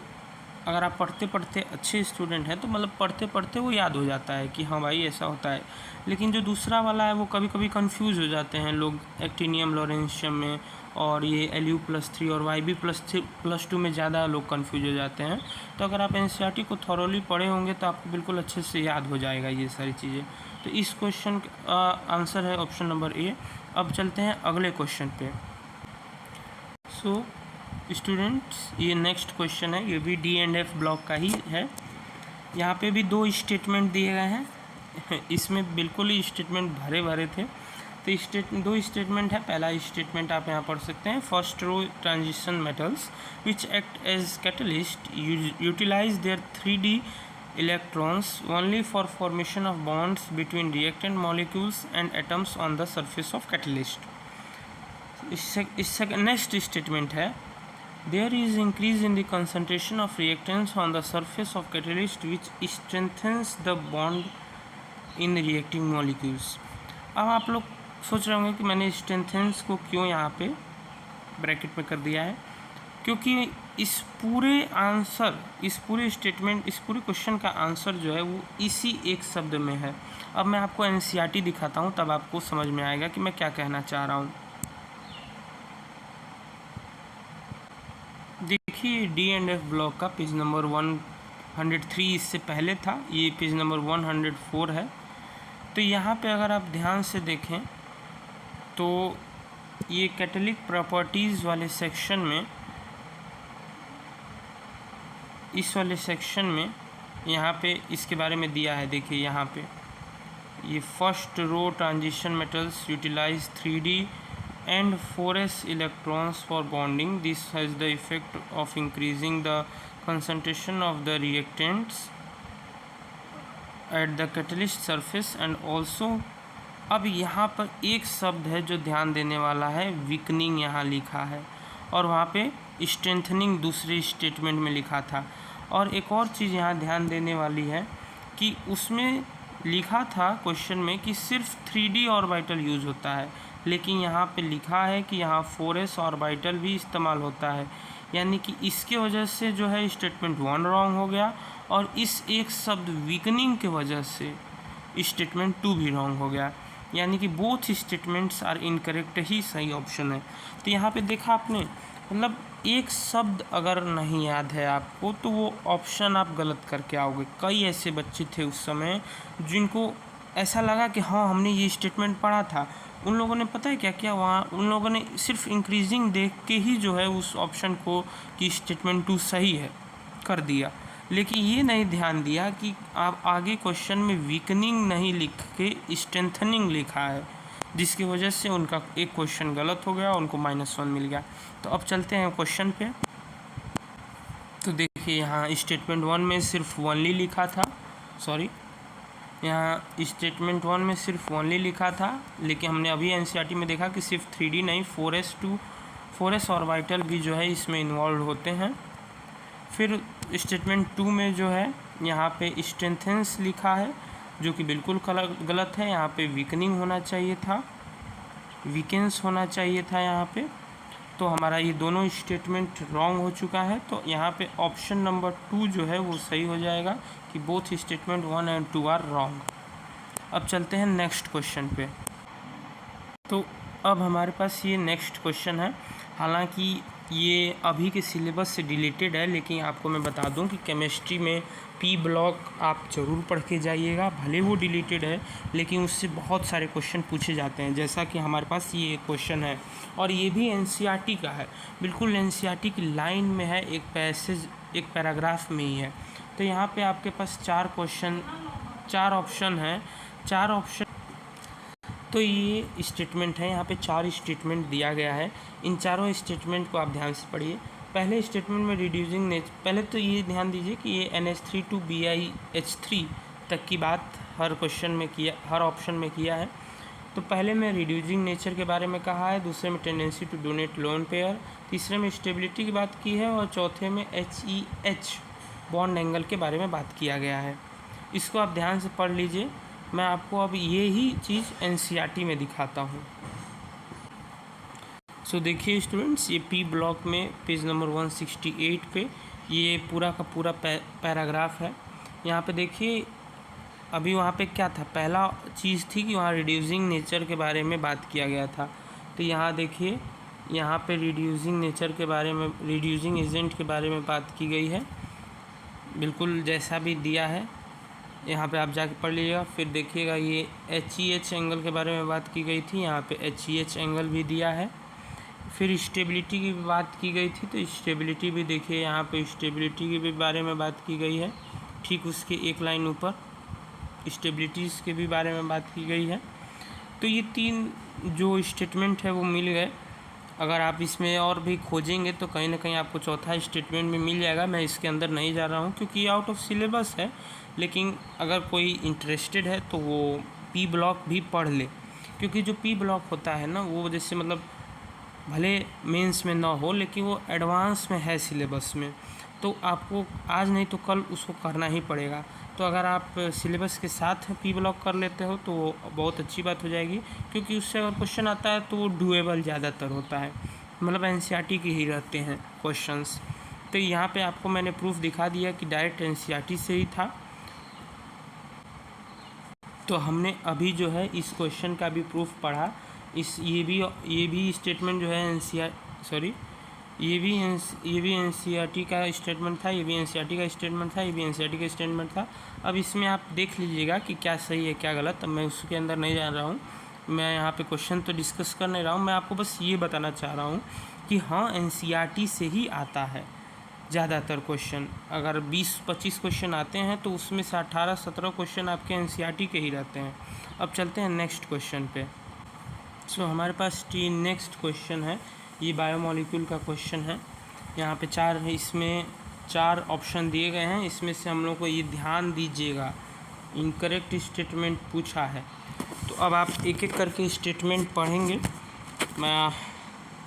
अगर आप पढ़ते पढ़ते अच्छे स्टूडेंट हैं तो मतलब पढ़ते पढ़ते वो याद हो जाता है कि हाँ भाई ऐसा होता है। लेकिन जो दूसरा वाला है वो कभी कभी कंफ्यूज हो जाते हैं लोग एक्टिनियम लॉरेंशियम में, और ये Lu+3 और Yb+2 में ज़्यादा लोग कंफ्यूज हो जाते हैं। तो अगर आप एनसीईआरटी को थॉरोली पढ़े होंगे तो आपको बिल्कुल अच्छे से याद हो जाएगा ये सारी चीज़ें। तो इस क्वेश्चन का आंसर है ऑप्शन नंबर ए। अब चलते हैं अगले क्वेश्चन पे। सो स्टूडेंट्स, ये नेक्स्ट क्वेश्चन है, ये भी D&F ब्लॉक का ही है। यहाँ पे भी दो स्टेटमेंट दिए गए हैं, इसमें बिल्कुल ही स्टेटमेंट भरे भरे थे। तो दो स्टेटमेंट है। पहला स्टेटमेंट आप यहाँ पढ़ सकते हैं, first row transition metals which act as catalyst utilize their 3D electrons only for formation of bonds between reactant molecules and atoms on the surface of catalyst. इससे नेक्स्ट स्टेटमेंट है, there is increase in the concentration of reactants on the surface of catalyst which strengthens the bond in reacting molecules। अब आप लोग सोच रहे होंगे कि मैंने strengthens को क्यों यहाँ पे ब्रैकेट में कर दिया है, क्योंकि इस पूरे स्टेटमेंट, इस पूरे क्वेश्चन का आंसर जो है वो इसी एक शब्द में है। अब मैं आपको एनसीईआरटी दिखाता हूँ, तब आपको समझ में आएगा कि मैं क्या कहना चाह रहा हूँ। देखिए D&F ब्लॉक का पेज नंबर 103 इससे पहले था, ये पेज नंबर 104 है। तो यहाँ पे अगर आप ध्यान से देखें तो ये कैटलिक प्रॉपर्टीज़ वाले सेक्शन में, इस वाले सेक्शन में यहाँ पे इसके बारे में दिया है। देखिए यहाँ पे ये first row transition metals utilize 3D and 4s electrons for bonding. This has the effect of increasing the concentration of the reactants at the catalyst surface and also। अब यहाँ पर एक शब्द है जो ध्यान देने वाला है, वीकनिंग यहाँ लिखा है, और वहाँ पे स्ट्रेंथनिंग दूसरे स्टेटमेंट में लिखा था। और एक और चीज़ यहाँ ध्यान देने वाली है कि उसमें लिखा था क्वेश्चन में कि सिर्फ 3D ऑर्बिटल यूज़ होता है, लेकिन यहाँ पे लिखा है कि यहाँ 4s ऑर्बिटल भी इस्तेमाल होता है, यानी कि इसके वजह से जो है स्टेटमेंट 1 रॉन्ग हो गया, और इस एक शब्द वीकनिंग के वजह से स्टेटमेंट 2 भी रॉन्ग हो गया, यानी कि बोथ स्टेटमेंट्स आर इनकरेक्ट ही सही ऑप्शन है। तो यहाँ पे देखा आपने, मतलब एक शब्द अगर नहीं याद है आपको तो वो ऑप्शन आप गलत करके आओगे। कई ऐसे बच्चे थे उस समय जिनको ऐसा लगा कि हाँ हमने ये स्टेटमेंट पढ़ा था, उन लोगों ने पता है क्या किया, वहाँ उन लोगों ने सिर्फ इंक्रीजिंग देख के ही जो है उस ऑप्शन को कि स्टेटमेंट 2 सही है कर दिया, लेकिन ये नहीं ध्यान दिया कि आप आगे क्वेश्चन में वीकनिंग नहीं लिख के स्ट्रेंथनिंग लिखा है, जिसकी वजह से उनका एक क्वेश्चन गलत हो गया, उनको -1 मिल गया। तो अब चलते हैं क्वेश्चन पे। तो देखिए यहाँ स्टेटमेंट 1 में सिर्फ ओनली लिखा था, सॉरी यहाँ स्टेटमेंट 1 में सिर्फ ओनली लिखा था, लेकिन हमने अभी एनसीईआरटी में देखा कि सिर्फ 3D नहीं 4s ऑर्बिटल भी जो है इसमें इन्वॉल्व होते हैं। फिर स्टेटमेंट 2 में जो है यहाँ पे स्ट्रेंथेंस लिखा है, जो कि बिल्कुल गलत है। यहाँ पे वीकनिंग होना चाहिए था, वीकेंस होना चाहिए था यहाँ पे। तो हमारा ये दोनों स्टेटमेंट रॉन्ग हो चुका है। तो यहाँ पे ऑप्शन नंबर 2 जो है वो सही हो जाएगा कि both statement 1 and 2 are wrong. अब चलते हैं नेक्स्ट क्वेश्चन पे। तो अब हमारे पास ये नेक्स्ट क्वेश्चन है, हालांकि ये अभी के सिलेबस से रिलेटेड है, लेकिन आपको मैं बता दूं कि केमिस्ट्री में पी ब्लॉक आप ज़रूर पढ़ के जाइएगा। भले वो डिलीटेड है, लेकिन उससे बहुत सारे क्वेश्चन पूछे जाते हैं। जैसा कि हमारे पास ये क्वेश्चन है, और ये भी एनसीईआरटी का है, बिल्कुल एनसीईआरटी की लाइन में है, एक पैसेज एक पैराग्राफ में ही है। तो यहाँ पे आपके पास 4 ऑप्शन हैं, 4 ऑप्शन। तो ये स्टेटमेंट है, यहाँ पे 4 स्टेटमेंट दिया गया है। इन चारों स्टेटमेंट को आप ध्यान से पढ़िए। पहले स्टेटमेंट में रिड्यूसिंग नेचर, पहले तो ये ध्यान दीजिए कि ये NH3 to BiH3 तक की बात हर क्वेश्चन में किया, हर ऑप्शन में किया है। तो पहले में रिड्यूसिंग नेचर के बारे में कहा है, दूसरे में tendency to donate lone pair, तीसरे में स्टेबिलिटी की बात की है, और चौथे में HEH बॉन्ड एंगल के बारे में बात किया गया है। इसको आप ध्यान से पढ़ लीजिए। मैं आपको अब ये ही चीज़ एनसीईआरटी में दिखाता हूँ। सो देखिए स्टूडेंट्स, ये पी ब्लॉक में पेज नंबर 168 पे ये पूरा का पूरा पैराग्राफ है। यहाँ पे देखिए, अभी वहाँ पे क्या था, पहला चीज़ थी कि वहाँ रिड्यूसिंग नेचर के बारे में बात किया गया था। तो यहाँ देखिए, यहाँ पे रिड्यूसिंग नेचर के बारे में, रिड्यूसिंग एजेंट के बारे में बात की गई है, बिल्कुल जैसा भी दिया है। यहाँ पे आप जाके पढ़ लीजिएगा। फिर देखिएगा, ये HEH एंगल के बारे में बात की गई थी, यहाँ पे HEH एंगल भी दिया है। फिर स्टेबिलिटी की बात की गई थी, तो स्टेबिलिटी भी देखिए, यहाँ पे स्टेबिलिटी के भी बारे में बात की गई है। ठीक उसके एक लाइन ऊपर स्टेबिलिटीज़ के भी बारे में बात की गई है। तो ये 3 जो स्टेटमेंट है वो मिल गए। अगर आप इसमें और भी खोजेंगे तो कहीं ना कहीं आपको चौथा स्टेटमेंट भी मिल जाएगा। मैं इसके अंदर नहीं जा रहा हूँ क्योंकि ये आउट ऑफ सिलेबस है, लेकिन अगर कोई इंटरेस्टेड है तो वो पी ब्लॉक भी पढ़ ले, क्योंकि जो पी ब्लॉक होता है ना, वो जैसे मतलब भले मेंस में ना हो, लेकिन वो एडवांस में है सिलेबस में, तो आपको आज नहीं तो कल उसको करना ही पड़ेगा। तो अगर आप सिलेबस के साथ पी ब्लॉक कर लेते हो तो बहुत अच्छी बात हो जाएगी, क्योंकि उससे अगर क्वेश्चन आता है तो वो डूएबल ज़्यादातर होता है, मतलब एनसीईआरटी के ही रहते हैं क्वेश्चंस। तो यहाँ पे आपको मैंने प्रूफ दिखा दिया कि डायरेक्ट एनसीईआरटी से ही था। तो हमने अभी जो है इस क्वेश्चन का भी प्रूफ पढ़ा। ये भी स्टेटमेंट जो है ये भी एनसीईआरटी का स्टेटमेंट था, ये भी एनसीईआरटी का स्टेटमेंट था, ये भी एनसीईआरटी का स्टेटमेंट था। अब इसमें आप देख लीजिएगा कि क्या सही है क्या गलत। अब मैं उसके अंदर नहीं जा रहा हूँ, मैं यहाँ पे क्वेश्चन तो डिस्कस कर नहीं रहा हूँ, मैं आपको बस ये बताना चाह रहा हूँ कि हाँ, एनसीईआरटी से ही आता है ज़्यादातर क्वेश्चन। अगर 20-25 क्वेश्चन आते हैं तो उसमें से 18-17 क्वेश्चन आपके एनसीईआरटी के ही रहते हैं। अब चलते हैं नेक्स्ट क्वेश्चन पे। सो हमारे पास नेक्स्ट क्वेश्चन है, ये बायोमोलिक्यूल का क्वेश्चन है। यहाँ पे 4 है, इसमें 4 ऑप्शन दिए गए हैं। इसमें से हम लोग को ये ध्यान दीजिएगा, इनकरेक्ट स्टेटमेंट पूछा है। तो अब आप एक एक करके स्टेटमेंट पढ़ेंगे। मैं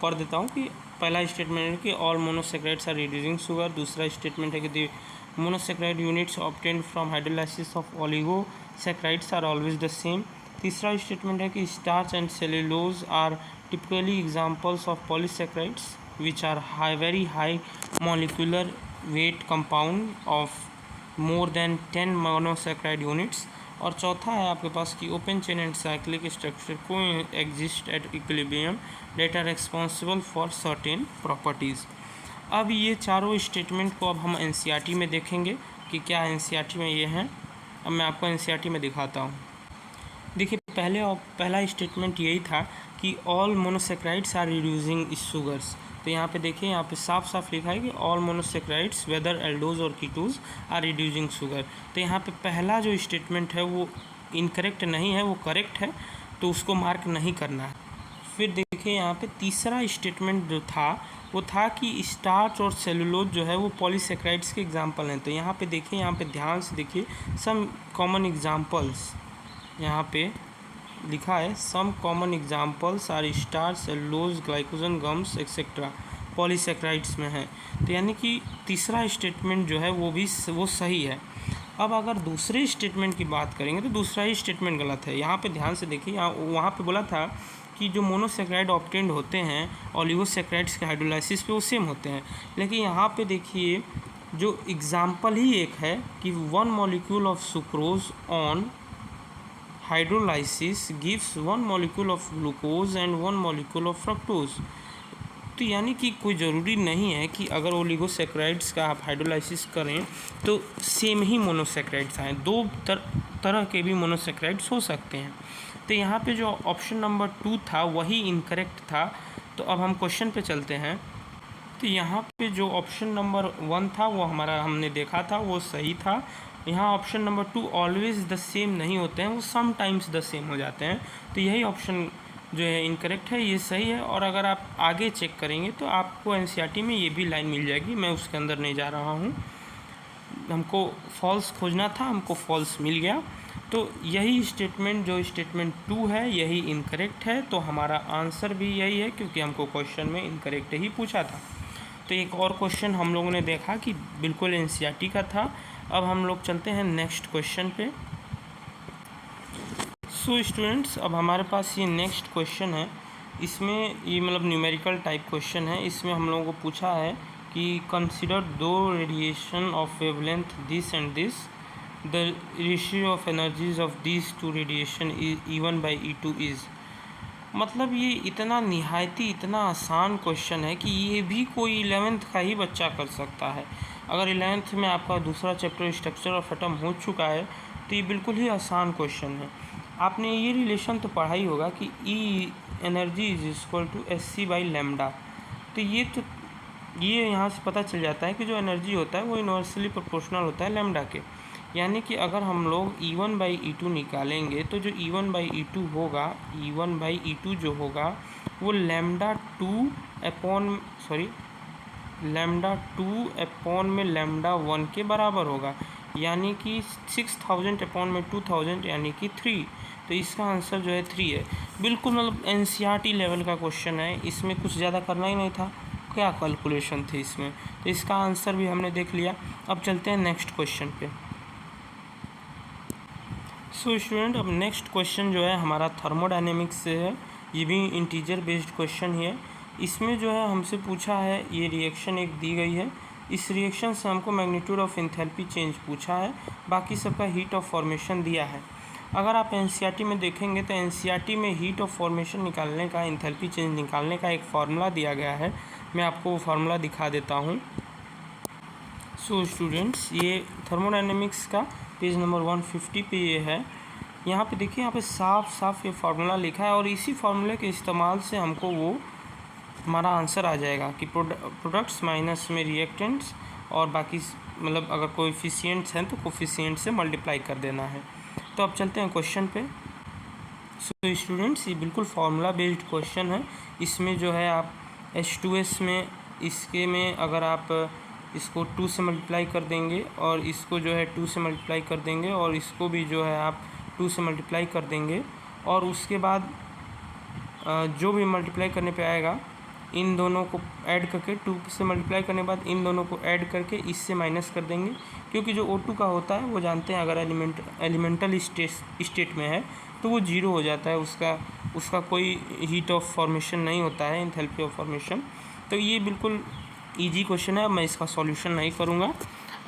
पढ़ देता हूँ कि पहला स्टेटमेंट है कि all monosaccharides are reducing sugar. दूसरा स्टेटमेंट है कि the monosaccharide units obtained from hydrolysis of oligosaccharides are always the same. तीसरा स्टेटमेंट है कि starch and cellulose are typically examples of polysaccharides which are very high molecular weight compound of more than 10 monosaccharide units। और चौथा है आपके पास कि open chain and cyclic structure को exist at equilibrium that are responsible for certain properties। अब ये चारों स्टेटमेंट को अब हम एनसीईआरटी में देखेंगे कि क्या एनसीईआरटी में ये हैं। अब मैं आपको एनसीईआरटी में दिखाता हूँ। देखिए, पहला स्टेटमेंट यही था कि all monosaccharides are reducing sugars. तो यहाँ पे देखिए, यहाँ पे साफ साफ लिखा है कि ऑल मोनोसेक्राइड्स वेदर एल्डोज और कीटोज आर रिड्यूसिंग शुगर। तो यहाँ पे पहला जो स्टेटमेंट है वो इनकरेक्ट नहीं है, वो करेक्ट है, तो उसको मार्क नहीं करना है। फिर देखिए यहाँ पे तीसरा स्टेटमेंट जो था वो था कि स्टार्च और सेलुलोज जो है वो पॉलीसेक्राइड्स के एग्जाम्पल हैं। तो यहाँ पे देखिए, यहाँ पे ध्यान से देखिए, सम कॉमन एग्जाम्पल्स यहाँ पे लिखा है, some common examples are starch, cellulose, glycogen, gums etcetera polysaccharides में है। तो यानी कि तीसरा स्टेटमेंट जो है वो सही है। अब अगर दूसरे स्टेटमेंट की बात करेंगे तो दूसरा ही स्टेटमेंट गलत है। यहाँ पे ध्यान से देखिए, वहाँ पे बोला था कि जो मोनोसेक्राइड ऑब्टेन्ड होते हैं ओलिगोसेक्राइड्स के हाइड्रोलाइसिस पे वो सेम होते हैं, लेकिन यहाँ पे देखिए जो एग्जाम्पल ही एक है कि 1 molecule of sucrose on hydrolysis gives 1 molecule of glucose and 1 molecule of fructose. तो यानी कि कोई ज़रूरी नहीं है कि अगर ओलिगोसेक्राइड्स का आप हाइड्रोलाइसिस करें तो सेम ही मोनोसेक्राइड्स आएँ, दो तरह के भी मोनोसेक्राइड्स हो सकते हैं। तो यहाँ पे जो ऑप्शन नंबर 2 था वही इनकरेक्ट था। तो अब हम क्वेश्चन पे चलते हैं। तो यहाँ पे जो ऑप्शन नंबर 1 था वो हमने देखा था वो सही था। यहाँ option number 2 always the same नहीं होते हैं, वो समटाइम्स द सेम हो जाते हैं। तो यही ऑप्शन जो है इनकरेक्ट है, ये सही है। और अगर आप आगे चेक करेंगे तो आपको एनसीईआरटी में ये भी लाइन मिल जाएगी, मैं उसके अंदर नहीं जा रहा हूँ। हमको फॉल्स खोजना था, हमको फॉल्स मिल गया। तो यही स्टेटमेंट जो स्टेटमेंट 2 है यही इनकरेक्ट है। तो हमारा आंसर भी यही है क्योंकि हमको क्वेश्चन में इनकरेक्ट ही पूछा था। तो एक और क्वेश्चन हम लोगों ने देखा कि बिल्कुल एनसीईआरटी का था। अब हम लोग चलते हैं नेक्स्ट क्वेश्चन पे। सो स्टूडेंट्स, अब हमारे पास ये नेक्स्ट क्वेश्चन है। इसमें ये मतलब न्यूमेरिकल टाइप क्वेश्चन है। इसमें हम लोगों को पूछा है कि कंसिडर दो radiation of wavelength this and this, the ratio of energies of this two radiation E1/E2 is. मतलब ये इतना आसान क्वेश्चन है कि ये भी कोई 11th का ही बच्चा कर सकता है। अगर 11th में आपका दूसरा चैप्टर स्ट्रक्चर ऑफ एटम हो चुका है तो ये बिल्कुल ही आसान क्वेश्चन है। आपने ये रिलेशन तो पढ़ा ही होगा कि E energy is equal to Sc/λ। तो ये यहाँ से पता चल जाता है कि जो एनर्जी होता है वो यूनिवर्सली प्रोपोर्शनल होता है लैम्डा के। यानी कि अगर हम लोग E1/E2 निकालेंगे तो जो E1/E2 होगा, E1/E2 जो होगा वो λ2/λ1 के बराबर होगा, यानी कि 6000/2000 यानी कि 3। तो इसका आंसर जो है 3 है। बिल्कुल मतलब एनसीईआरटी लेवल का क्वेश्चन है, इसमें कुछ ज़्यादा करना ही नहीं था, क्या कैलकुलेशन थे इसमें। तो इसका आंसर भी हमने देख लिया। अब चलते हैं नेक्स्ट क्वेश्चन पे। सो स्टूडेंट, अब नेक्स्ट क्वेश्चन जो है हमारा थर्मोडायनेमिक्स से है। ये भी इंटीजर बेस्ड क्वेश्चन ही है। इसमें जो है हमसे पूछा है, ये रिएक्शन एक दी गई है, इस रिएक्शन से हमको मैग्नीट्यूड ऑफ एंथैल्पी चेंज पूछा है, बाकी सबका हीट ऑफ फॉर्मेशन दिया है। अगर आप एनसीईआरटी में देखेंगे तो एनसीईआरटी में हीट ऑफ फॉर्मेशन निकालने का, एंथैल्पी चेंज निकालने का एक फार्मूला दिया गया है। मैं आपको वो फार्मूला दिखा देता हूँ। सो स्टूडेंट्स, ये थर्मोडायनेमिक्स का पेज नंबर 150 पे ये है। यहाँ पे देखिए, यहाँ पे साफ साफ ये फार्मूला लिखा है और इसी फार्मूले के इस्तेमाल से हमको वो हमारा आंसर आ जाएगा कि प्रोडक्ट्स माइनस में रिएक्टेंट्स और बाकी मतलब अगर कोएफिशिएंट्स हैं तो कोएफिशिएंट से मल्टीप्लाई कर देना है। तो अब चलते हैं क्वेश्चन पे। सो स्टूडेंट्स, ये बिल्कुल फार्मूला बेस्ड क्वेश्चन है। इसमें जो है आप H2S में इसके में अगर आप इसको 2 से मल्टीप्लाई कर देंगे और इसको जो है 2 से मल्टीप्लाई कर देंगे और इसको भी जो है आप 2 से मल्टीप्लाई कर देंगे और उसके बाद जो भी मल्टीप्लाई करने पे आएगा इन दोनों को ऐड करके 2 से मल्टीप्लाई करने के बाद इन दोनों को ऐड करके इससे माइनस कर देंगे, क्योंकि जो O2 का होता है वो जानते हैं अगर एलिमेंटल स्टेट में है तो वो 0 हो जाता है, उसका कोई हीट ऑफ फॉर्मेशन नहीं होता है, एंथैल्पी ऑफ फॉर्मेशन। तो ये बिल्कुल ईजी क्वेश्चन है। मैं इसका सॉल्यूशन नहीं करूँगा,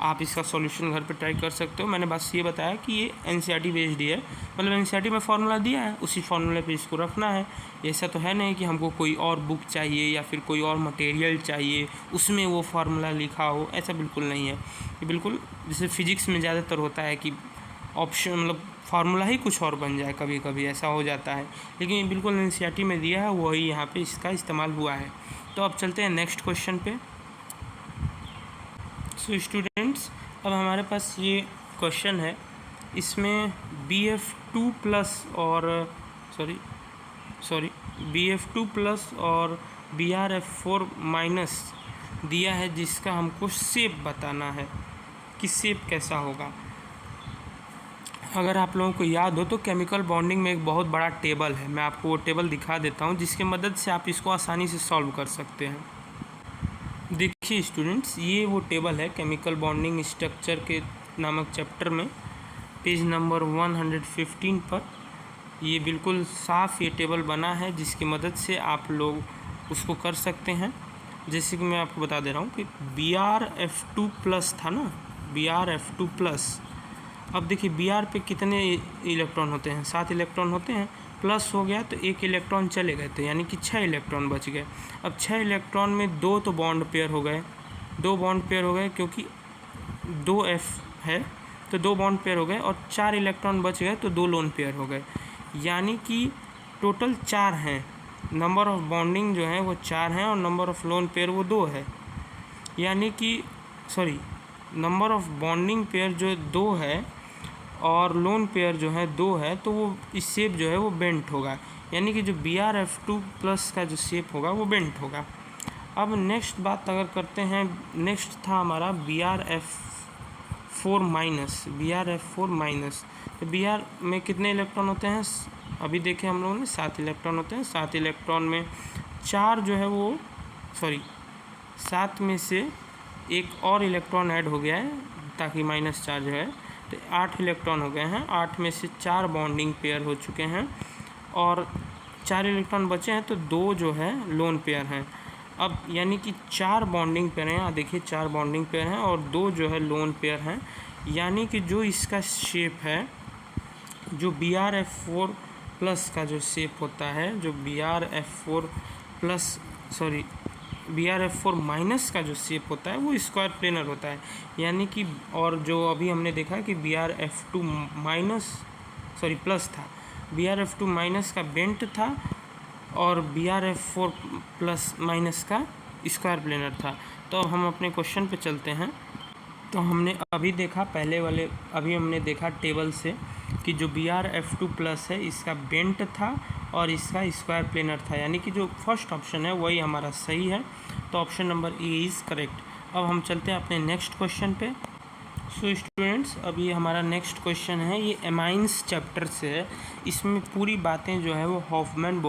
आप इसका सॉल्यूशन घर पे ट्राई कर सकते हो। मैंने बस ये बताया कि ये एनसीईआरटी बेस्ड ही है, मतलब एनसीईआरटी में फार्मूला दिया है उसी फार्मूले पे इसको रखना है। ऐसा तो है नहीं कि हमको कोई और बुक चाहिए या फिर कोई और मटेरियल चाहिए उसमें वो फार्मूला लिखा हो, ऐसा बिल्कुल नहीं है। ये बिल्कुल जैसे फिजिक्स में ज़्यादातर होता है कि ऑप्शन मतलब फार्मूला ही कुछ और बन जाए, कभी कभी ऐसा हो जाता है, लेकिन ये बिल्कुल एनसीईआरटी में दिया है वही यहाँ पे इसका इस्तेमाल हुआ है। तो अब चलते हैं नेक्स्ट क्वेश्चन पे। सो स्टूडेंट्स, अब हमारे पास ये क्वेश्चन है, इसमें BF2 प्लस और BF2 प्लस और Br(F4) माइनस दिया है, जिसका हमको शेप बताना है कि शेप कैसा होगा। अगर आप लोगों को याद हो तो केमिकल बॉन्डिंग में एक बहुत बड़ा टेबल है, मैं आपको वो टेबल दिखा देता हूँ, जिसकी मदद से आप इसको आसानी से सॉल्व कर सकते हैं। देखिए स्टूडेंट्स, ये वो टेबल है केमिकल बॉन्डिंग स्ट्रक्चर के नामक चैप्टर में, पेज नंबर 115 पर ये बिल्कुल साफ ये टेबल बना है, जिसकी मदद से आप लोग उसको कर सकते हैं। जैसे कि मैं आपको बता दे रहा हूँ कि Br(F2+) था ना, Br(F2+). अब देखिए Br पे कितने इलेक्ट्रॉन होते हैं, 7 इलेक्ट्रॉन होते हैं, प्लस हो गया तो एक इलेक्ट्रॉन चले गए थे, यानी कि 6 इलेक्ट्रॉन बच गए। अब 6 इलेक्ट्रॉन में 2 तो बॉन्ड पेयर हो गए, 2 बॉन्ड पेयर हो गए, क्योंकि 2F है तो 2 बॉन्ड पेयर हो गए, और 4 इलेक्ट्रॉन बच गए तो 2 लोन पेयर हो गए, यानी कि टोटल 4 हैं। नंबर ऑफ़ बॉन्डिंग जो है वो 4 हैं और नंबर ऑफ़ लोन पेयर वो 2 है, यानी कि नंबर ऑफ़ बॉन्डिंग पेयर जो 2 है और लोन पेयर जो है 2 है, तो वो इस शेप जो है वो बेंट होगा, यानी कि जो Br(F2+) का जो शेप होगा वो बेंट होगा। अब नेक्स्ट बात अगर करते हैं, नेक्स्ट था हमारा Br(F4)-। तो Br में कितने इलेक्ट्रॉन होते हैं, अभी देखे हम लोगों ने 7 इलेक्ट्रॉन होते हैं। 7 इलेक्ट्रॉन में 4 जो है वो 7 में से एक और इलेक्ट्रॉन ऐड हो गया है, ताकि -4 जो है, तो 8 इलेक्ट्रॉन हो गए हैं। 8 में से 4 बॉन्डिंग पेयर हो चुके हैं और 4 इलेक्ट्रॉन बचे हैं, तो 2 जो है लोन पेयर हैं। अब यानी कि 4 बॉन्डिंग पेयर हैं, यहाँ देखिए 4 बॉन्डिंग पेयर हैं और 2 जो है लोन पेयर हैं, यानी कि जो इसका शेप है, जो Br(F4+) का जो शेप होता है, जो Br(F4) का जो शेप होता है वो स्क्वायर प्लेनर होता है, यानी कि, और जो अभी हमने देखा कि Br(F2+ था, Br(F2- का बेंट था और Br(F4+- का स्क्वायर प्लेनर था। तो अब हम अपने क्वेश्चन पे चलते हैं। तो हमने अभी देखा अभी हमने देखा टेबल से कि जो Br(F2+) है इसका बेंट था और इसका स्क्वायर प्लेनर था, यानी कि जो फर्स्ट ऑप्शन है वही हमारा सही है, तो option number A is correct. अब हम चलते हैं अपने नेक्स्ट क्वेश्चन पे। सो स्टूडेंट्स, अब ये हमारा नेक्स्ट क्वेश्चन है, ये एमाइंस चैप्टर से है। इसमें पूरी बातें जो है वो हॉफमैन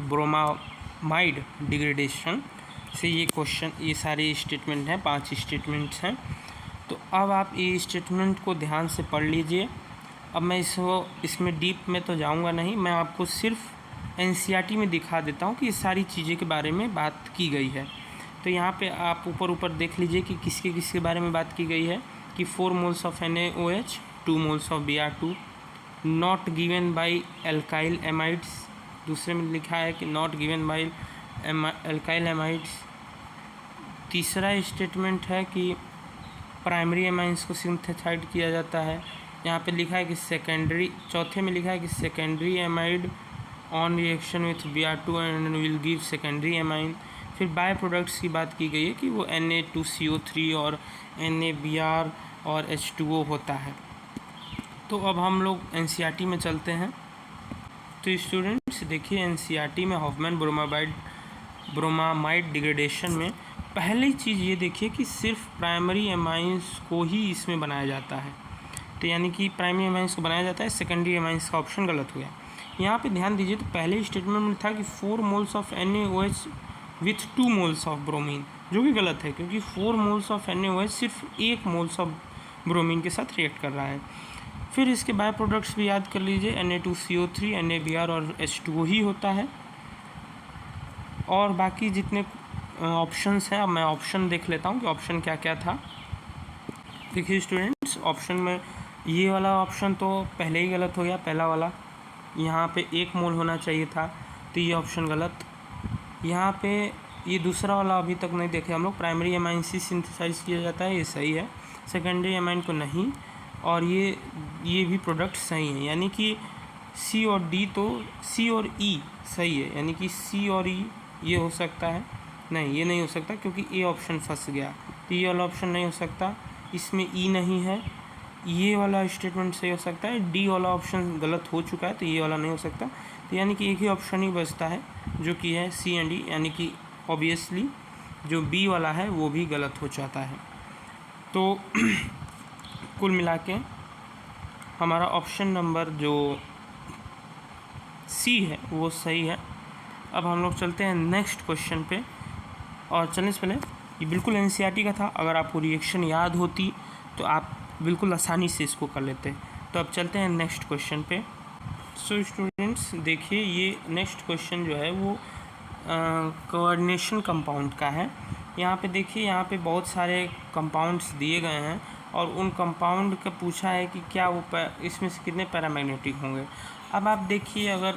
ब्रोमामाइड डिग्रेडेशन से ये सारे स्टेटमेंट हैं, 5 स्टेटमेंट्स हैं। तो अब आप ये स्टेटमेंट को ध्यान से पढ़ लीजिए। अब मैं इसमें डीप में तो जाऊंगा नहीं, मैं आपको सिर्फ एनसीईआरटी में दिखा देता हूँ कि ये सारी चीज़ें के बारे में बात की गई है। तो यहाँ पे आप ऊपर देख लीजिए कि किसके बारे में बात की गई है कि 4 moles of NaOH, 2 moles of Br2 not given by alkyl amides. दूसरे में लिखा है कि not given by alkyl amides. तीसरा स्टेटमेंट है कि प्राइमरी एमाइंस को सिंथेसाइड किया जाता है। यहाँ पे लिखा है कि चौथे में लिखा है कि secondary amide on reaction with Br2 and will give secondary amine. फिर बाय प्रोडक्ट्स की बात की गई है कि वो Na2CO3 और NaBr और H2O होता है। तो अब हम लोग एनसीईआरटी में चलते हैं। तो स्टूडेंट्स देखिए, एनसीईआरटी में हॉफमैन ब्रोमामाइड डिग्रेडेशन में पहली चीज़ ये देखिए कि सिर्फ प्राइमरी एमाइंस को ही इसमें बनाया जाता है। तो यानी कि प्राइमरी एमाइंस को बनाया जाता है, सेकेंडरी एमाइंस का ऑप्शन गलत हो गया। यहाँ पे ध्यान दीजिए, तो पहले स्टेटमेंट में था कि 4 moles of NaOH with 2 moles of bromine, जो कि गलत है, क्योंकि 4 moles ऑफ NaOH सिर्फ 1 moles ऑफ ब्रोमीन के साथ रिएक्ट कर रहा है। फिर इसके बाय प्रोडक्ट्स भी याद कर लीजिए, Na2CO3, NaBr और H2O ही होता है। और बाकी जितने ऑप्शंस हैं, अब मैं ऑप्शन देख लेता हूँ कि ऑप्शन क्या क्या था। देखिए स्टूडेंट्स, ऑप्शन में ये वाला ऑप्शन तो पहले ही गलत हो गया, पहला वाला। यहाँ पे 1 मोल होना चाहिए था, तो ये ऑप्शन गलत। यहाँ पे ये दूसरा वाला अभी तक नहीं देखे हम लोग, प्राइमरी एमाइन से सिंथेसाइज किया जाता है, ये सही है। सेकेंडरी एमाइन को नहीं, और ये भी प्रोडक्ट सही हैं, यानी कि सी और डी, तो सी और ई सही है, यानी कि सी और ई ये हो सकता है। नहीं, ये नहीं हो सकता क्योंकि ए ऑप्शन फंस गया, तो ये वाला ऑप्शन नहीं हो सकता, इसमें ई नहीं है। ये वाला स्टेटमेंट सही हो सकता है, डी वाला ऑप्शन गलत हो चुका है, तो ये वाला नहीं हो सकता। तो यानी कि एक ही ऑप्शन ही बचता है जो कि है सी एंड डी, यानी कि ऑब्वियसली जो बी वाला है वो भी गलत हो जाता है। तो कुल मिला के हमारा ऑप्शन नंबर जो सी है वो सही है। अब हम लोग चलते हैं नेक्स्ट क्वेश्चन पे, और चलने से पहले ये बिल्कुल एनसीईआरटी का था, अगर आपको रिएक्शन याद होती तो आप बिल्कुल आसानी से इसको कर लेते। तो अब चलते हैं नेक्स्ट क्वेश्चन पे। सो स्टूडेंट्स देखिए, ये नेक्स्ट क्वेश्चन जो है वो कोऑर्डिनेशन कंपाउंड का है। यहाँ पे देखिए, यहाँ पे बहुत सारे कंपाउंड्स दिए गए हैं और उन कंपाउंड का पूछा है कि क्या वो इसमें से कितने पैरामैग्नेटिक होंगे। अब आप देखिए, अगर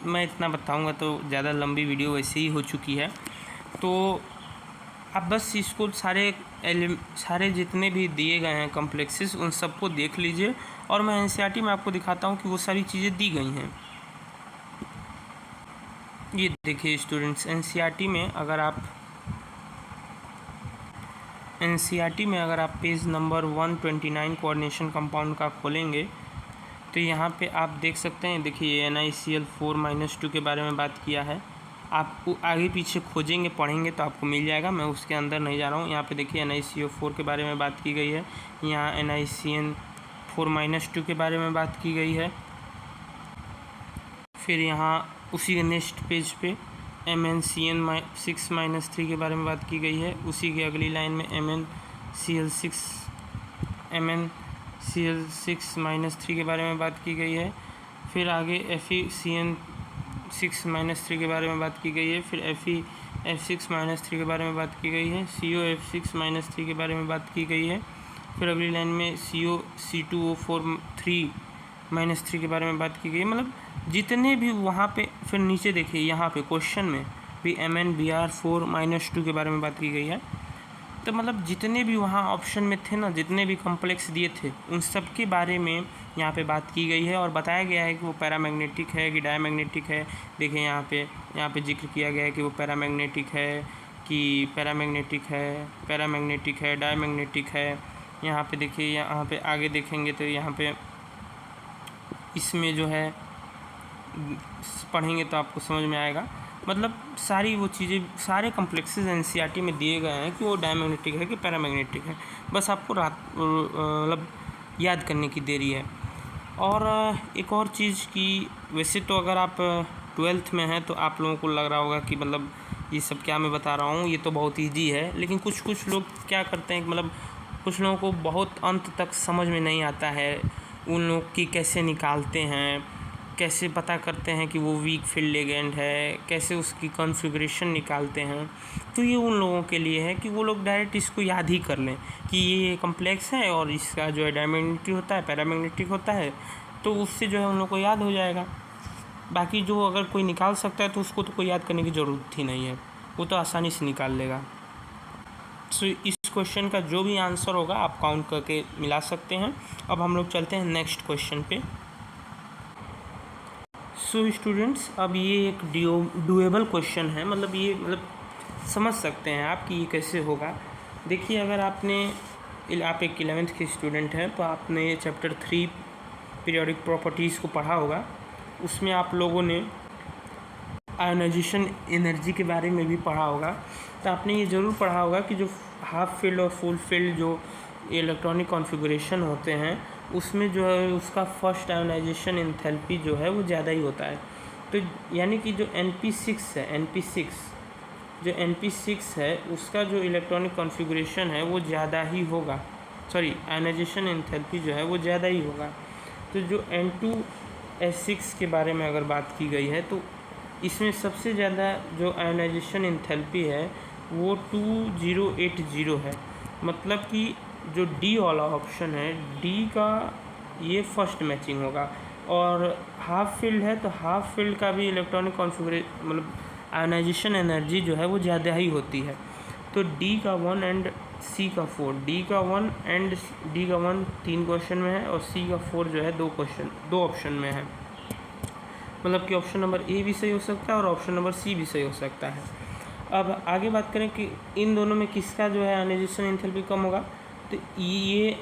मैं इतना बताऊंगा तो ज़्यादा लंबी वीडियो वैसे ही हो चुकी है, तो आप बस इसको सारे जितने भी दिए गए हैं कॉम्प्लेक्सेस उन सबको देख लीजिए, और मैं एनसीईआरटी में आपको दिखाता हूँ कि वो सारी चीज़ें दी गई हैं। ये देखिए स्टूडेंट्स, एनसीईआरटी में अगर आप पेज नंबर 129 कोऑर्डिनेशन कंपाउंड का खोलेंगे तो यहाँ पे आप देख सकते हैं। देखिए NiCl4 - 2 के बारे में बात किया है। आप आगे पीछे खोजेंगे पढ़ेंगे तो आपको मिल जाएगा, मैं उसके अंदर नहीं जा रहा हूँ। यहाँ पे देखिए NiCO4 के बारे में बात की गई है, यहाँ NiCN4 - 2 के बारे में बात की गई है। फिर यहाँ उसी के नेक्स्ट पेज पे MnCN6 - 3 के बारे में बात की गई है। उसी की अगली लाइन में MnCl6 - 3 के बारे में बात की गई है। फिर आगे FeCN6 - 3 के बारे में बात की गई है। फिर FeF6 - 3 के बारे में बात की गई है। COF6 - 3 के बारे में बात की गई है। फिर अगली लाइन में COC2O4 3 - 3 के बारे में बात की गई। मतलब जितने भी वहाँ पे, फिर नीचे देखिए यहाँ पे क्वेश्चन में भी MnBr4 - 2 के बारे में बात की गई है। तो मतलब जितने भी वहाँ ऑप्शन में थे ना, जितने भी कॉम्प्लेक्स दिए थे उन सब के बारे में यहाँ पे बात की गई है और बताया गया है कि वो पैरामैग्नेटिक है कि डायमैग्नेटिक है। देखिए यहाँ पे जिक्र किया गया है कि वो पैरामैग्नेटिक है कि पैरामैग्नेटिक है, डायमैग्नेटिक है। यहाँ पे देखिए, यहाँ पे आगे देखेंगे तो यहाँ पे इसमें जो है पढ़ेंगे तो आपको समझ में आएगा। मतलब सारी वो चीज़ें, सारे कॉम्प्लेक्सेस एनसीईआरटी में दिए गए हैं कि वो डायमैग्नेटिक है कि पैरामैग्नेटिक है। बस आपको मतलब याद करने की देरी है। और एक और चीज़ की, वैसे तो अगर आप 12th में हैं तो आप लोगों को लग रहा होगा कि मतलब ये सब क्या मैं बता रहा हूँ, ये तो बहुत ईजी है। लेकिन कुछ लोग क्या करते हैं, मतलब कुछ लोगों को बहुत अंत तक समझ में नहीं आता है उन लोग की कैसे निकालते हैं, कैसे पता करते हैं कि वो वीक फील्ड लिगेंड है, कैसे उसकी कॉन्फ़िगरेशन निकालते हैं। तो ये उन लोगों के लिए है कि वो लोग डायरेक्ट इसको याद ही कर लें कि ये कॉम्प्लेक्स है और इसका जो है डायमैग्नेटिक होता है, पैरामैग्नेटिक होता है, तो उससे जो है उन लोग को याद हो जाएगा। बाकी जो अगर कोई निकाल सकता है तो उसको तो कोई याद करने की ज़रूरत ही नहीं है, वो तो आसानी से निकाल लेगा। सो इस क्वेश्चन का जो भी आंसर होगा आप काउंट करके मिला सकते हैं। अब हम लोग चलते हैं नेक्स्ट क्वेश्चन पे। सो स्टूडेंट्स, अब ये एक डुएबल क्वेश्चन है, मतलब ये समझ सकते हैं आप कि ये कैसे होगा। देखिए, अगर आप एक 11th के स्टूडेंट हैं तो आपने चैप्टर 3 पीरियोडिक प्रॉपर्टीज़ को पढ़ा होगा। उसमें आप लोगों ने आयोनाइजेशन एनर्जी के बारे में भी पढ़ा होगा। तो आपने ये ज़रूर पढ़ा होगा कि जो हाफ फील्ड और फुल फील्ड जो इलेक्ट्रॉनिक कॉन्फ़िगरेशन होते हैं उसमें जो है उसका फर्स्ट आयोनाइजेशन एंथैल्पी जो है वो ज़्यादा ही होता है। तो यानी कि जो NP6 है उसका जो इलेक्ट्रॉनिक कॉन्फ़िगरेशन है वो ज़्यादा ही होगा, आयोनाइजेशन एंथैल्पी जो है वो ज़्यादा ही होगा। तो जो N2S6 के बारे में अगर बात की गई है तो इसमें सबसे ज़्यादा जो आयोनाइजेशन एंथैल्पी है वो 2080 है। मतलब कि जो डी वाला ऑप्शन है, डी का ये फर्स्ट मैचिंग होगा। और हाफ फील्ड है तो हाफ फील्ड का भी इलेक्ट्रॉनिक कॉन्फ़िगरेशन मतलब आयोनाइजेशन एनर्जी जो है वो ज़्यादा ही होती है। तो डी का 1 एंड सी का 4, डी का 1 एंड डी का 1 3 क्वेश्चन में है और सी का 4 जो है 2 ऑप्शन में है। मतलब कि ऑप्शन नंबर ए भी सही हो सकता है और ऑप्शन नंबर सी भी सही हो सकता है। अब आगे बात करें कि इन दोनों में किसका जो है आयोनाइजेशन एंथैल्पी कम होगा, तो ये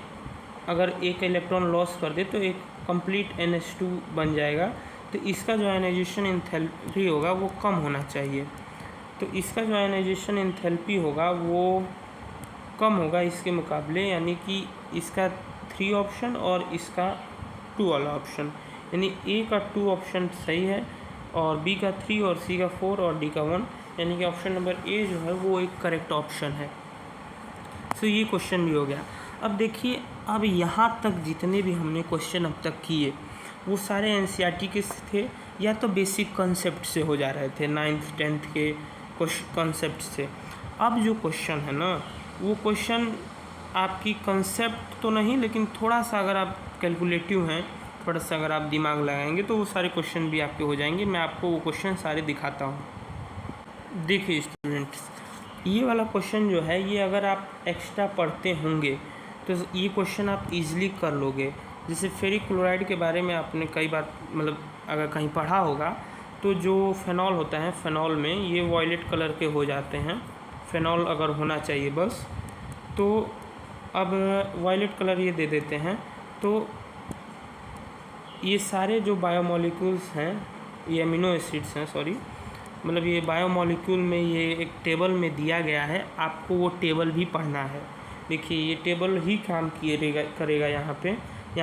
अगर एक इलेक्ट्रॉन लॉस कर दे तो एक कंप्लीट NH2 बन जाएगा। तो इसका जो आयनाइजेशन एंथैल्पी होगा वो कम होना चाहिए। तो इसका जो आयनाइजेशन एंथैल्पी होगा वो कम होगा इसके मुकाबले, यानी कि इसका 3 ऑप्शन और इसका 2 वाला ऑप्शन, यानी ए का 2 ऑप्शन सही है और बी का 3 और सी का 4 और डी का 1, यानी कि ऑप्शन नंबर ए जो है वो एक करेक्ट ऑप्शन है। सो ये क्वेश्चन भी हो गया। अब देखिए, अब यहाँ तक जितने भी हमने क्वेश्चन अब तक किए वो सारे एनसीईआरटी के थे या तो बेसिक कॉन्सेप्ट से हो जा रहे थे, 9th 10th के कॉन्सेप्ट से। अब जो क्वेश्चन है ना वो क्वेश्चन आपकी कॉन्सेप्ट तो नहीं, लेकिन थोड़ा सा अगर आप कैलकुलेटिव हैं, थोड़ा सा अगर आप दिमाग लगाएंगे तो वो सारे क्वेश्चन भी आपके हो जाएंगे। मैं आपको वो क्वेश्चन सारे दिखाता हूँ। देखिए स्टूडेंट्स, ये वाला क्वेश्चन जो है ये अगर आप एक्स्ट्रा पढ़ते होंगे तो ये क्वेश्चन आप इजीली कर लोगे। जैसे फेरिक क्लोराइड के बारे में आपने कई बार मतलब अगर कहीं पढ़ा होगा तो जो फेनॉल होता है, फेनॉल में ये वॉयलेट कलर के हो जाते हैं, फेनॉल अगर होना चाहिए बस। तो अब वॉयलेट कलर ये दे देते हैं। तो ये सारे जो बायोमोलिक्यूल्स हैं, ये अमीनो एसिड्स हैं, सॉरी, मतलब ये बायोमोलिक्यूल में ये एक टेबल में दिया गया है, आपको वो टेबल भी पढ़ना है। देखिए ये टेबल ही काम करेगा यहाँ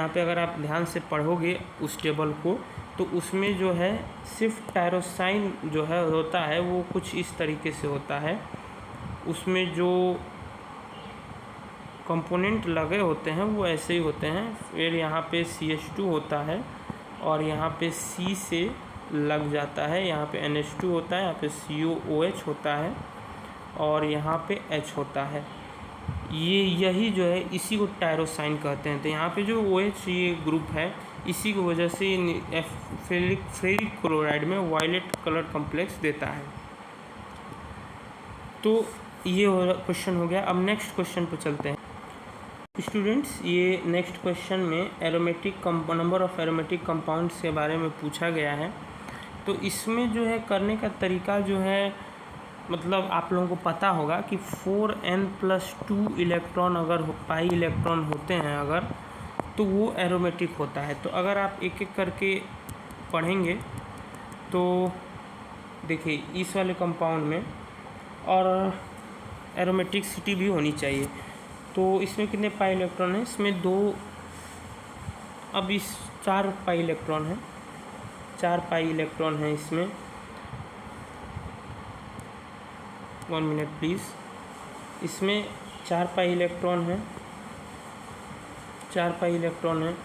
पे अगर आप ध्यान से पढ़ोगे उस टेबल को तो उसमें जो है सिर्फ टायरोसाइन जो है होता है वो कुछ इस तरीके से होता है। उसमें जो कंपोनेंट लगे होते हैं वो ऐसे ही होते हैं। फिर यहाँ पे CH2 होता है और यहाँ पे C से लग जाता है, यहाँ पे NH2 होता है, यहाँ पे COOH होता है और यहाँ पे H होता है। यही जो है इसी को टायरोसाइन कहते हैं। तो यहाँ पे जो OH ये ग्रुप है इसी की वजह से फेरिक क्लोराइड में वायलेट कलर कॉम्प्लेक्स देता है। तो ये क्वेश्चन हो गया। अब नेक्स्ट क्वेश्चन पर चलते हैं स्टूडेंट्स। ये नेक्स्ट क्वेश्चन में नंबर ऑफ़ एरोमेटिक कंपाउंड्स के बारे में पूछा गया है। तो इसमें जो है करने का तरीका जो है, मतलब आप लोगों को पता होगा कि 4n+2 इलेक्ट्रॉन अगर पाई इलेक्ट्रॉन होते हैं अगर, तो वो एरोमेटिक होता है। तो अगर आप एक एक करके पढ़ेंगे तो देखिए इस वाले कंपाउंड में और एरोमेटिसिटी भी होनी चाहिए। तो इसमें कितने पाई इलेक्ट्रॉन हैं? इसमें 2, अब इस 4 पाई इलेक्ट्रॉन हैं, 4 पाई इलेक्ट्रॉन हैं इसमें। 1 मिनट प्लीज़। इसमें 4 पाई इलेक्ट्रॉन हैं, 4 पाई इलेक्ट्रॉन हैं।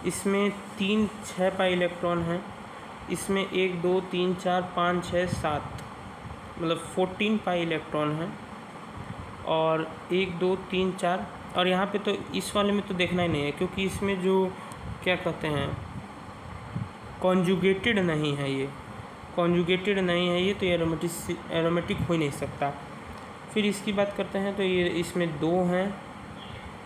इसमें 3 6 पाई इलेक्ट्रॉन हैं। इसमें 1 2 3 4 5 6 7 मतलब 14 पाई इलेक्ट्रॉन हैं। और 1 2 3 4 और यहाँ पे तो इस वाले में तो देखना ही नहीं है क्योंकि इसमें जो क्या कहते हैं कॉन्जुगेटेड नहीं है, ये कॉन्जुगेटेड नहीं है ये, तो एरोमेटिक हो ही नहीं सकता। फिर इसकी बात करते हैं तो ये इसमें 2 हैं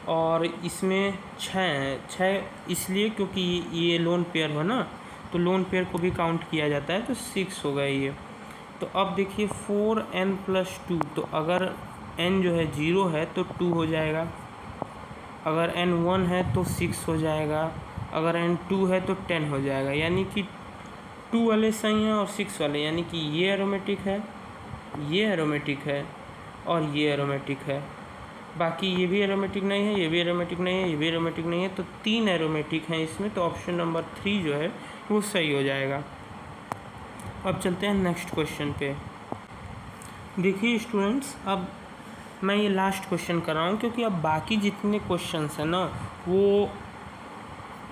और इसमें 6 हैं। 6 इसलिए क्योंकि ये लोन पेयर है ना, तो लोन पेयर को भी काउंट किया जाता है, तो 6 हो गए ये। तो अब देखिए 4n+2, तो अगर n जो है 0 है तो 2 हो जाएगा, अगर n 1 है तो 6 हो जाएगा, अगर n 2 है तो 10 हो जाएगा। यानी कि 2 वाले सही हैं और 6 वाले, यानी कि ये एरोमेटिक है, ये एरोमेटिक है और ये एरोमेटिक है। बाकी ये भी एरोमेटिक नहीं है, ये भी एरोमेटिक नहीं है, ये भी एरोमेटिक नहीं है। तो 3 एरोमेटिक हैं इसमें, तो ऑप्शन नंबर 3 जो है वो सही हो जाएगा। अब चलते हैं नेक्स्ट क्वेश्चन पे। देखिए स्टूडेंट्स, अब मैं ये लास्ट क्वेश्चन कर रहा हूँ क्योंकि अब बाकी जितने क्वेश्चंस हैं ना वो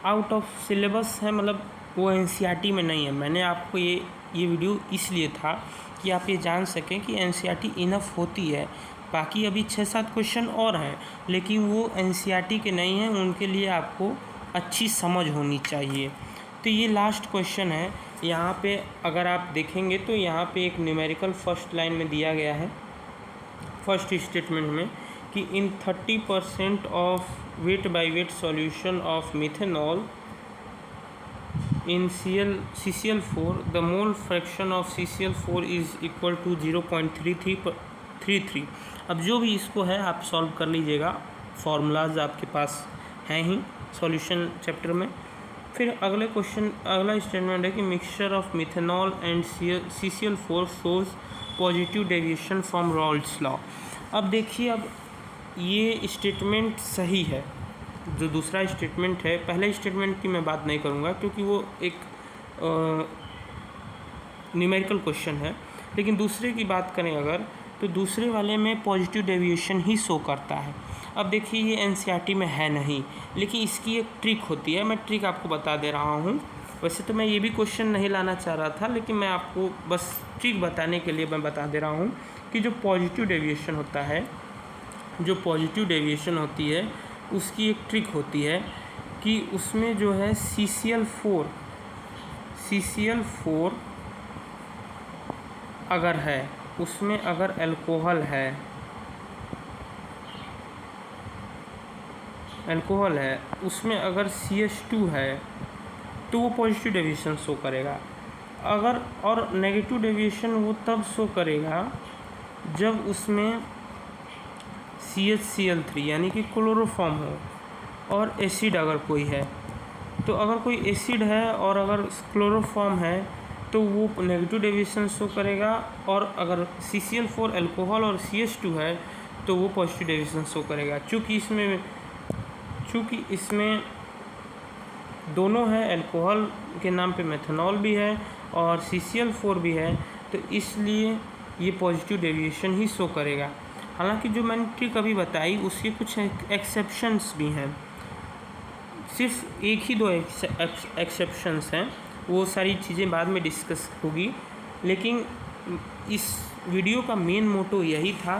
आउट ऑफ सिलेबस है, मतलब वो एनसीईआरटी में नहीं है। मैंने आपको ये वीडियो इसलिए था कि आप ये जान सकें कि एनसीईआरटी इनफ होती है। बाकी अभी 6-7 क्वेश्चन और हैं लेकिन वो एनसीईआरटी के नहीं हैं, उनके लिए आपको अच्छी समझ होनी चाहिए। तो ये लास्ट क्वेश्चन है। यहाँ पे अगर आप देखेंगे तो यहाँ पे एक न्यूमेरिकल फर्स्ट लाइन में दिया गया है, फर्स्ट स्टेटमेंट में, कि इन 30% of weight by wait solution of methanol in CCl4 the mole fraction of CCl4 is equal to 0.33। अब जो भी इसको है आप सॉल्व कर लीजिएगा, फार्मूलाज आपके पास हैं ही सॉल्यूशन चैप्टर में। फिर अगला स्टेटमेंट है कि mixture of methanol and CCl4 shows positive deviation from Rawls law. अब देखिए, अब ये स्टेटमेंट सही है। जो दूसरा स्टेटमेंट है, पहले स्टेटमेंट की मैं बात नहीं करूँगा क्योंकि वो एक न्यूमेरिकल क्वेश्चन है, लेकिन दूसरे की बात करें अगर, तो दूसरे वाले में पॉजिटिव डेविएशन ही शो करता है। अब देखिए, ये एनसीईआरटी में है नहीं, लेकिन इसकी एक ट्रिक होती है। मैं ट्रिक आपको बता दे रहा हूँ। वैसे तो मैं ये भी क्वेश्चन नहीं लाना चाह रहा था, लेकिन मैं आपको बस ट्रिक बताने के लिए मैं बता दे रहा हूँ कि जो पॉजिटिव डेविएशन होता है, जो पॉजिटिव डेविएशन होती है, उसकी एक ट्रिक होती है कि उसमें जो है CCl4 अगर है, उसमें अगर अल्कोहल है, उसमें अगर CH2 है, तो वो पॉजिटिव डेविएशन शो करेगा। अगर और नेगेटिव डेविएशन वो तब शो करेगा जब उसमें CHCl3 यानी कि क्लोरोफॉर्म हो और एसिड अगर कोई है। तो अगर कोई एसिड है और अगर क्लोरोफॉर्म है तो वो नेगेटिव डेविएशन शो करेगा, और अगर CCl4 अल्कोहल और CH2 है तो वो पॉजिटिव डेविएशन शो करेगा। चूँकि इसमें दोनों है, अल्कोहल के नाम पे मेथनॉल भी है और CCl4 भी है, तो इसलिए ये पॉजिटिव डेविएशन ही शो करेगा। हालांकि जो मैंने ट्रिक अभी बताई उसके कुछ एक्सेप्शंस भी हैं, सिर्फ एक ही दो एक्सेप्शंस हैं, वो सारी चीज़ें बाद में डिस्कस होगी। लेकिन इस वीडियो का मेन मोटो यही था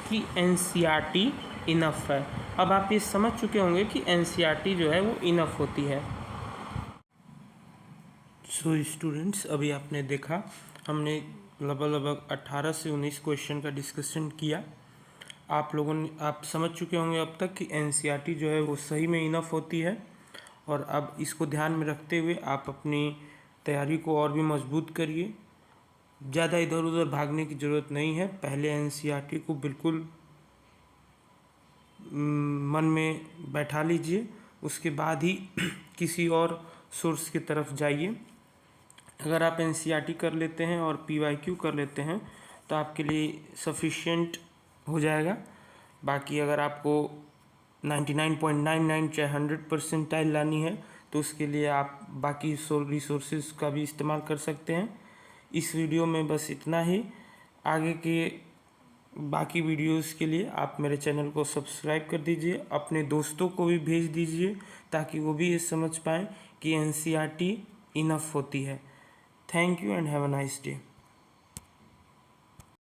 कि एनसीईआरटी इनफ है। अब आप ये समझ चुके होंगे कि एनसीईआरटी जो है वो इनफ होती है। सो स्टूडेंट्स, अभी आपने देखा, हमने लगभग 18 से 19 क्वेश्चन का डिस्कशन किया। आप समझ चुके होंगे अब तक कि एनसीईआरटी जो है वो सही में इनफ होती है। और अब इसको ध्यान में रखते हुए आप अपनी तैयारी को और भी मजबूत करिए। ज़्यादा इधर उधर भागने की ज़रूरत नहीं है। पहले एनसीईआरटी को बिल्कुल मन में बैठा लीजिए, उसके बाद ही किसी और सोर्स की तरफ जाइए। अगर आप एनसीईआरटी कर लेते हैं और PYQ कर लेते हैं तो आपके लिए सफिशिएंट हो जाएगा। बाकी अगर आपको 99.99 चाहे 100 परसेंटाइल लानी है तो उसके लिए आप बाकी रिसोर्सेज का भी इस्तेमाल कर सकते हैं। इस वीडियो में बस इतना ही। आगे के बाकी वीडियोस के लिए आप मेरे चैनल को सब्सक्राइब कर दीजिए, अपने दोस्तों को भी भेज दीजिए ताकि वो भी ये समझ पाएँ कि एनसीईआरटी इनफ होती है। Thank you and have a nice day.